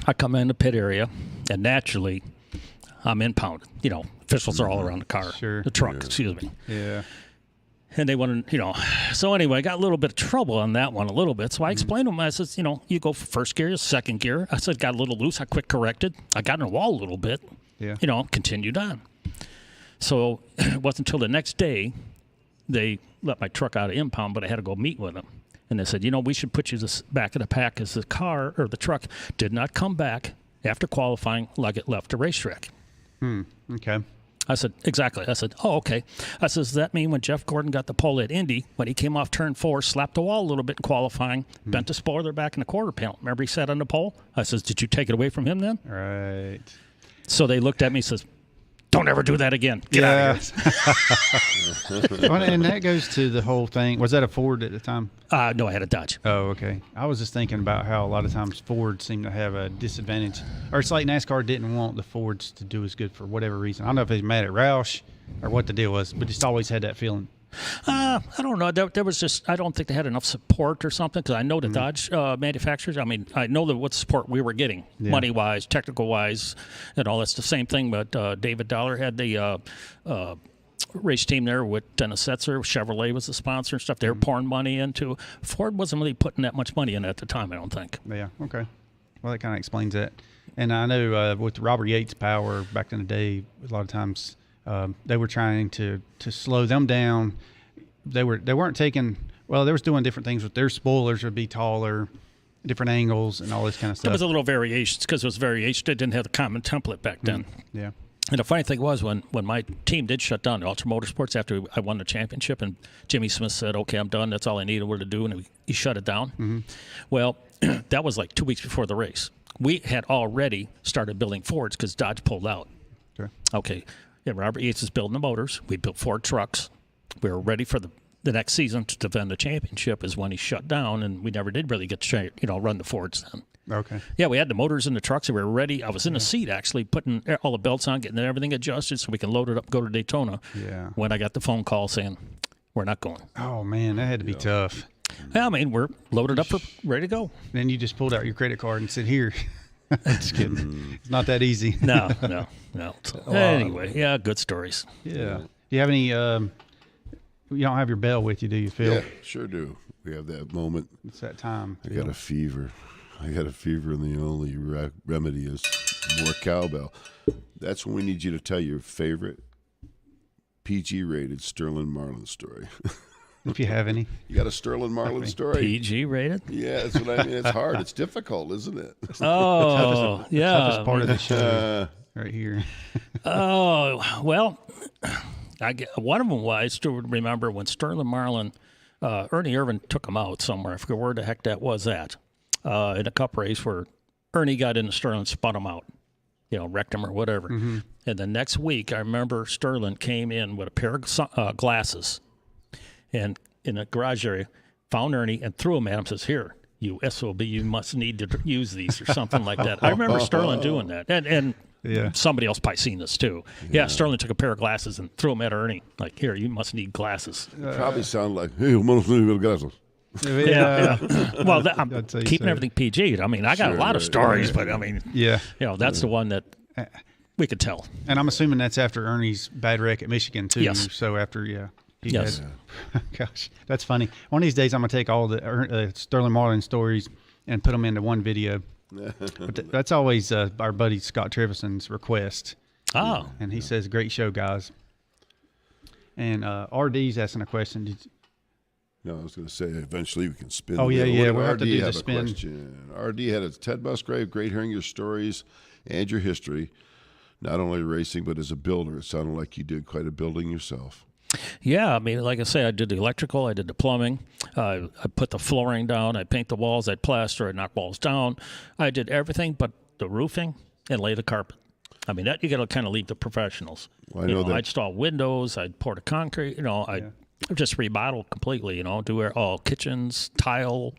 Speaker 3: I come in the pit area, and naturally, I'm impounded. Officials are all around the car.
Speaker 2: Sure.
Speaker 3: The truck, excuse me.
Speaker 2: Yeah.
Speaker 3: And they wanted, so anyway, I got a little bit of trouble on that one a little bit. So I explained to them, I said, you go for first gear, second gear. I said, got a little loose. I quick corrected. I got in the wall a little bit, continued on. So it wasn't until the next day they let my truck out of impound, but I had to go meet with them. And they said, we should put you this back of the pack because the car or the truck did not come back after qualifying like it left the racetrack.
Speaker 2: Okay.
Speaker 3: I said, exactly. I said, oh, okay. I said, does that mean when Jeff Gordon got the pole at Indy, when he came off turn 4, slapped the wall a little bit in qualifying, bent the spoiler back in the quarter panel? Remember he sat on the pole? I says, did you take it away from him then?
Speaker 2: Right.
Speaker 3: So they looked at me and says, don't ever do that again. Get out of
Speaker 2: here. Well, and that goes to the whole thing. Was that a Ford at the time?
Speaker 3: No, I had a Dodge.
Speaker 2: Oh, okay. I was just thinking about how a lot of times Fords seem to have a disadvantage. Or it's like NASCAR didn't want the Fords to do as good for whatever reason. I don't know if he's mad at Roush or what the deal was, but just always had that feeling.
Speaker 3: I don't know. There was just, I don't think they had enough support or something, because I know the Dodge manufacturers, I mean, I know what support we were getting, money-wise, technical-wise, and all. That's the same thing, but David Dollar had the race team there with Dennis Setzer. Chevrolet was the sponsor and stuff. They were pouring money into. Ford wasn't really putting that much money in at the time, I don't think.
Speaker 2: Yeah, okay. Well, that kind of explains that. And I know with Robert Yates Power back in the day, a lot of times they were trying to slow them down. They weren't taking, well, they was doing different things with their spoilers would be taller, different angles and all this kind of stuff.
Speaker 3: There was a little variations because it was variation. They didn't have the common template back then.
Speaker 2: Yeah.
Speaker 3: And the funny thing was when my team did shut down, Ultra Motorsports, after I won the championship, and Jimmy Smith said, okay, I'm done. That's all I needed to do. And he shut it down. Well, that was like 2 weeks before the race. We had already started building Fords because Dodge pulled out.
Speaker 2: Sure.
Speaker 3: Okay. Yeah, Robert Yates was building the motors. We built Ford trucks. We were ready for the next season to defend the championship is when he shut down, and we never did really get to run the Fords then.
Speaker 2: Okay.
Speaker 3: Yeah, we had the motors in the trucks. We were ready. I was in the seat, actually, putting all the belts on, getting everything adjusted so we can load it up, go to Daytona.
Speaker 2: Yeah.
Speaker 3: When I got the phone call saying, we're not going.
Speaker 2: Oh, man, that had to be tough.
Speaker 3: Yeah, I mean, we're loaded up, ready to go.
Speaker 2: Then you just pulled out your credit card and said, here. Just kidding. It's not that easy.
Speaker 3: No. So, anyway, yeah, good stories.
Speaker 2: Yeah. Do you have any, you don't have your bell with you, do you, Phil?
Speaker 4: Yeah, sure do. We have that moment.
Speaker 2: It's that time.
Speaker 4: I got a fever. And the only remedy is more cowbell. That's when we need you to tell your favorite PG-rated Sterling Marlin story.
Speaker 2: If you have any.
Speaker 4: You got a Sterling Marlin story?
Speaker 3: PG rated?
Speaker 4: Yeah, that's what I mean. It's hard. It's difficult, isn't it?
Speaker 3: Oh, yeah.
Speaker 2: Toughest part of the show right here.
Speaker 3: Oh, well, one of them was, I still remember when Sterling Marlin, Ernie Irvin took him out somewhere. I forget where the heck that was at. In a cup race where Ernie got into Sterling, spun him out, wrecked him or whatever. And the next week, I remember Sterling came in with a pair of glasses and in a garage area, found Ernie and threw him at him, says, here, you SOB, you must need to use these or something like that. I remember Sterling doing that. And somebody else probably seen this too. Yeah, Sterling took a pair of glasses and threw them at Ernie. Like, here, you must need glasses.
Speaker 4: Probably sound like, hey, I'm going to need glasses.
Speaker 3: Yeah. Well, I'm keeping everything PG. I mean, I got a lot of stories, but I mean, that's the one that we could tell.
Speaker 2: And I'm assuming that's after Ernie's bad wreck at Michigan too.
Speaker 3: Yes.
Speaker 2: So after,
Speaker 3: Yes.
Speaker 2: Gosh, that's funny. One of these days, I'm gonna take all the Sterling Marlin stories and put them into one video. But that's always our buddy Scott Travison's request.
Speaker 3: Oh.
Speaker 2: And he says, "Great show, guys." And RD's asking a question.
Speaker 4: No, I was going to say eventually we can spin.
Speaker 2: Oh, yeah. We'll have to do the spin.
Speaker 4: Question. RD had a Ted Musgrave. Great hearing your stories and your history, not only racing but as a builder. It sounded like you did quite a building yourself.
Speaker 3: Yeah, I mean, like I say, I did the electrical, I did the plumbing, I put the flooring down, I paint the walls, I'd plaster, I'd knock walls down. I did everything but the roofing and lay the carpet. I mean, that you got to kind of leave the professionals.
Speaker 4: Well, I know that.
Speaker 3: I'd install windows, I'd pour the concrete, I'd just remodel completely, do all kitchens, tile,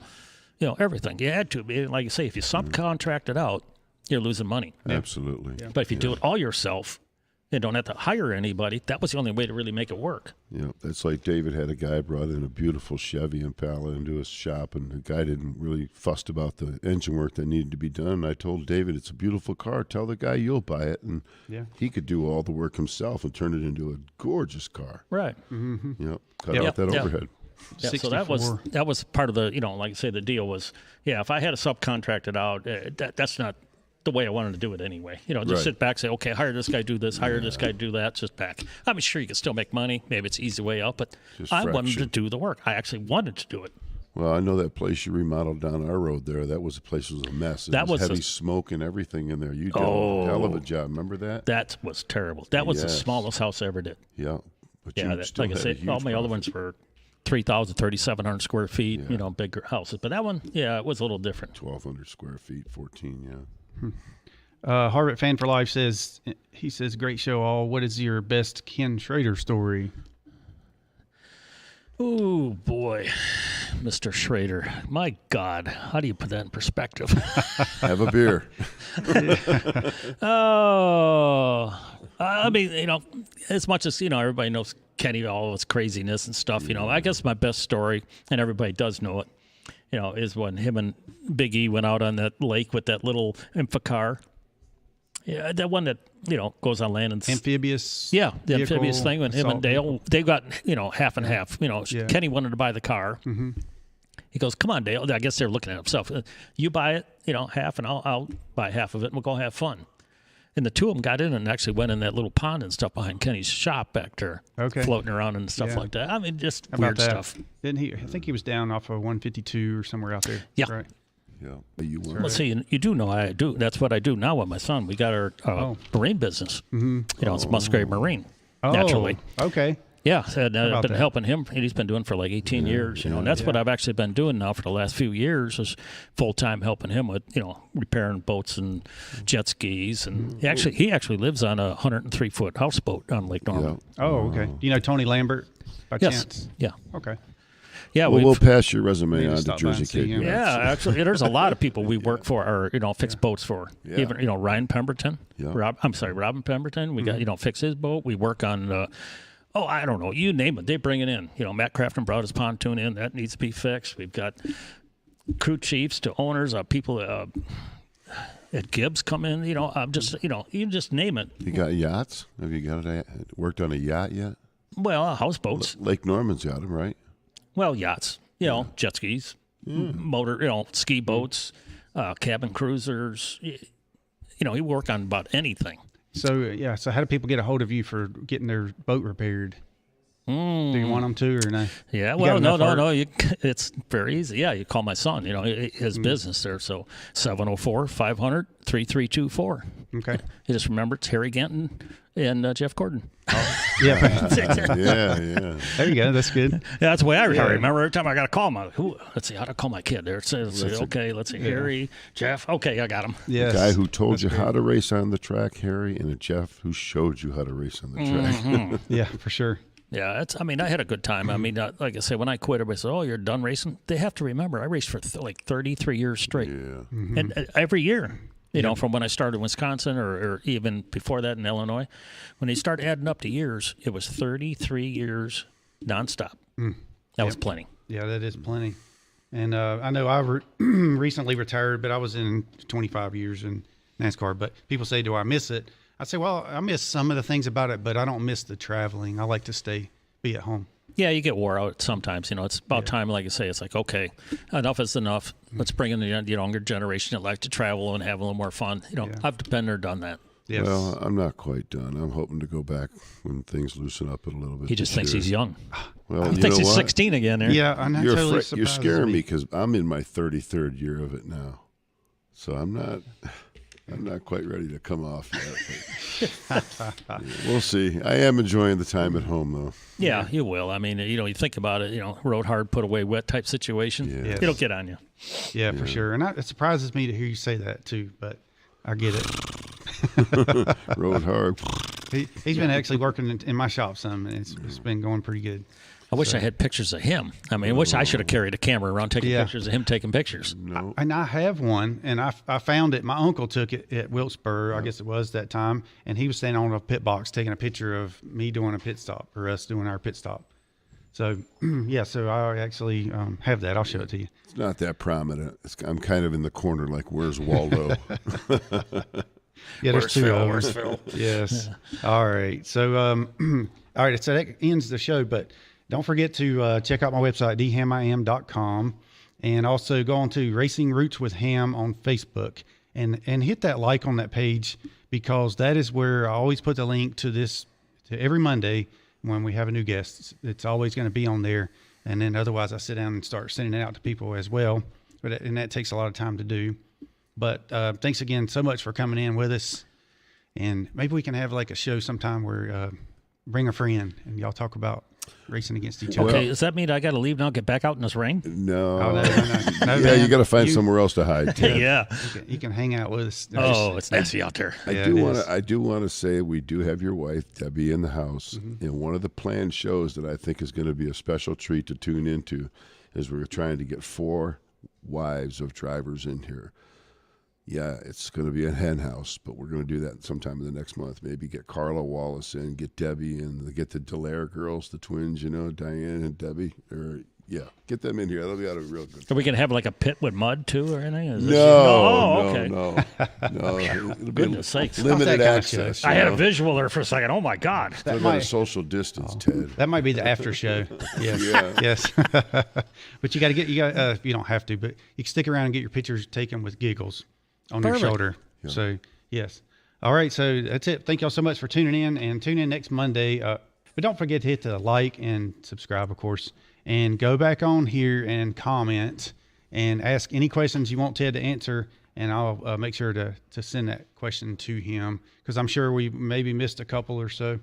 Speaker 3: everything. You had to. Like you say, if you subcontract it out, you're losing money.
Speaker 4: Absolutely.
Speaker 3: Yeah. But if you do it all yourself, you don't have to hire anybody. That was the only way to really make it work.
Speaker 4: Yeah, that's like David had a guy brought in a beautiful Chevy Impala into his shop, and the guy didn't really fussed about the engine work that needed to be done. And I told David, it's a beautiful car. Tell the guy you'll buy it. And he could do all the work himself and turn it into a gorgeous car.
Speaker 3: Right.
Speaker 4: Mm-hmm. Cut out that overhead.
Speaker 3: Yeah, so that was part of the, like I say, the deal was, if I had a subcontracted out, that's not the way I wanted to do it anyway. Just sit back, say, okay, hire this guy, do this, hire this guy, do that, just back. I mean, sure, you can still make money. Maybe it's easy way out, but I wanted to do the work. I actually wanted to do it.
Speaker 4: Well, I know that place you remodeled down our road there. That was a place that was a mess. It was heavy smoke and everything in there. You did a hell of a job. Remember that?
Speaker 3: That was terrible. That was the smallest house I ever did.
Speaker 4: Yeah. But
Speaker 3: like I said, all my other ones were 3,000, 3,700 square feet, bigger houses. But that one, it was a little different.
Speaker 4: 1,200 square feet, 14,
Speaker 2: Harvick Fan for Life says, great show all. What is your best Ken Schrader story?
Speaker 3: Oh, boy. Mr. Schrader. My God, how do you put that in perspective?
Speaker 4: Have a beer.
Speaker 3: I mean, as much as, everybody knows Kenny, all of his craziness and stuff, I guess my best story, and everybody does know it, is when him and Big E went out on that lake with that little car. Yeah, that one that, goes on land and...
Speaker 2: Amphibious.
Speaker 3: Yeah, the
Speaker 2: vehicle,
Speaker 3: amphibious thing when him and Dale, they got, half and half.
Speaker 2: Yeah.
Speaker 3: Kenny wanted to buy the car. Mm-hmm. He goes, come on, Dale. I guess they're looking at himself. You buy it, half, and I'll buy half of it, and we'll go have fun. And the two of them got in and actually went in that little pond and stuff behind Kenny's shop back there, floating around and stuff like that. I mean, just weird stuff.
Speaker 2: Didn't he? I think he was down off of 152 or somewhere out there.
Speaker 3: Yeah.
Speaker 2: Right.
Speaker 4: Yeah. You were.
Speaker 3: Well, see, you do know I do. That's what I do now with my son. We got our marine business. Mm-hmm. It's Musgrave Marine, naturally.
Speaker 2: Okay.
Speaker 3: Yeah, and I've been helping him. He's been doing for like 18 years, and that's what I've actually been doing now for the last few years is full-time helping him with, repairing boats and jet skis. And he actually lives on a 103-foot houseboat on Lake Norman.
Speaker 2: Yeah. Oh, okay. Do you know Tony Lambert by chance?
Speaker 3: Yeah.
Speaker 2: Okay.
Speaker 3: Yeah,
Speaker 4: we'll pass your resume on to Jersey Kid.
Speaker 3: Yeah, actually, there's a lot of people we work for or fix boats for. Yeah. Even Ryan Pemberton. Yeah. Robin Pemberton. We got fix his boat. We work on. I don't know. You name it, they bring it in. Matt Crafton brought his pontoon in. That needs to be fixed. We've got crew chiefs to owners, people at Gibbs come in. I'm just, you just name it.
Speaker 4: You got yachts? Have you worked on a yacht yet?
Speaker 3: Well, houseboats.
Speaker 4: Lake Norman's got them, right?
Speaker 3: Well, yachts. Jet skis, motor, ski boats, cabin cruisers. You work on about anything.
Speaker 2: So how do people get a hold of you for getting their boat repaired? Do you want them to or no?
Speaker 3: Yeah, well, no. It's very easy. Yeah, you call my son. His business there. So 704-500-3324.
Speaker 2: Okay.
Speaker 3: You just remember it's Harry Ganton and Jeff Gordon.
Speaker 2: Yeah.
Speaker 4: Yeah.
Speaker 2: There you go. That's good.
Speaker 3: Yeah, that's the way I remember. Every time I got to call him, let's see how to call my kid. There, let's see, Harry, Jeff. Okay, I got him.
Speaker 2: Yes.
Speaker 4: A guy who told you how to race on the track, Harry, and a Jeff who showed you how to race on the track.
Speaker 2: Mm-hmm. Yeah, for sure.
Speaker 3: Yeah, I had a good time. I mean, like I said, when I quit, everybody said, "Oh, you're done racing." They have to remember, I raced for 33 years straight, and every year. From when I started in Wisconsin or even before that in Illinois, when they start adding up to years, it was 33 years nonstop. That was plenty.
Speaker 2: Yeah, that is plenty. And I know I recently retired, but I was in 25 years in NASCAR. But people say, do I miss it? I say, well, I miss some of the things about it, but I don't miss the traveling. I like to be at home.
Speaker 3: Yeah, you get wore out sometimes. It's about time, like you say. It's like, okay, enough is enough. Let's bring in the younger generation that like to travel and have a little more fun. I've been there, done that.
Speaker 2: Yes.
Speaker 4: Well, I'm not quite done. I'm hoping to go back when things loosen up a little bit.
Speaker 3: He just thinks he's young.
Speaker 4: Well,
Speaker 3: he thinks he's 16 again. There.
Speaker 2: Yeah, I'm not totally surprised.
Speaker 4: You're scaring me because I'm in my 33rd year of it now, so I'm not quite ready to come off yet. We'll see. I am enjoying the time at home, though.
Speaker 3: Yeah, you will. I mean, you think about it, rode hard, put away wet type situation. Yeah.
Speaker 2: Yes.
Speaker 3: It'll get on you.
Speaker 2: Yeah, for sure. And it surprises me to hear you say that, too, but I get it.
Speaker 4: Rode hard.
Speaker 2: He's been actually working in my shop some, and it's been going pretty good.
Speaker 3: I wish I had pictures of him. I mean, I wish I should have carried a camera around taking pictures of him taking pictures.
Speaker 4: No.
Speaker 2: And I have one, and I found it. My uncle took it at Wilkesboro, I guess it was that time, and he was standing on a pit box taking a picture of me doing a pit stop, or us doing our pit stop. So, so I actually have that. I'll show it to you.
Speaker 4: It's not that prominent. I'm kind of in the corner like, where's Waldo?
Speaker 2: Yeah, there's two.
Speaker 3: Where's Phil?
Speaker 2: Yes. Yeah. All right. So, all right. So that ends the show, but don't forget to check out my website, dhamim.com, and also go on to Racing Roots with Hamm on Facebook and hit that like on that page, because that is where I always put the link to every Monday when we have a new guest. It's always going to be on there. And then otherwise I sit down and start sending it out to people as well. And that takes a lot of time to do. But thanks again so much for coming in with us. And maybe we can have like a show sometime where bring a friend and y'all talk about racing against each other.
Speaker 3: Okay, does that mean I got to leave now, get back out in this rain?
Speaker 4: No.
Speaker 2: Oh, no,
Speaker 4: yeah, you got to find somewhere else to hide.
Speaker 3: Yeah.
Speaker 2: You can hang out with us.
Speaker 3: It's nasty out there.
Speaker 4: I do want to say we do have your wife, Debbie, in the house. Mm-hmm. And one of the planned shows that I think is going to be a special treat to tune into is we're trying to get 4 wives of drivers in here. Yeah, it's going to be a hen house, but we're going to do that sometime in the next month. Maybe get Carla Wallace in, get Debbie in, get the Dallaire girls, the twins, Diane and Debbie. Get them in here. They'll be out of real good.
Speaker 3: Are we going to have like a pit with mud too, or anything?
Speaker 4: No. It'll be
Speaker 3: Goodness sakes.
Speaker 4: limited
Speaker 2: Not that kind of
Speaker 4: access.
Speaker 2: show.
Speaker 3: I had a visual there for a second. Oh my God!
Speaker 4: Still got a social distance, Ted.
Speaker 2: That might be the after show. Yes.
Speaker 4: Yeah.
Speaker 2: Yes. But you don't have to, but you can stick around and get your pictures taken with giggles on your shoulder. Yeah. So, yes. All right. So that's it. Thank y'all so much for tuning in, and tune in next Monday. But don't forget to hit the like and subscribe, of course, and go back on here and comment and ask any questions you want Ted to answer. And I'll make sure to send that question to him, because I'm sure we maybe missed a couple or so.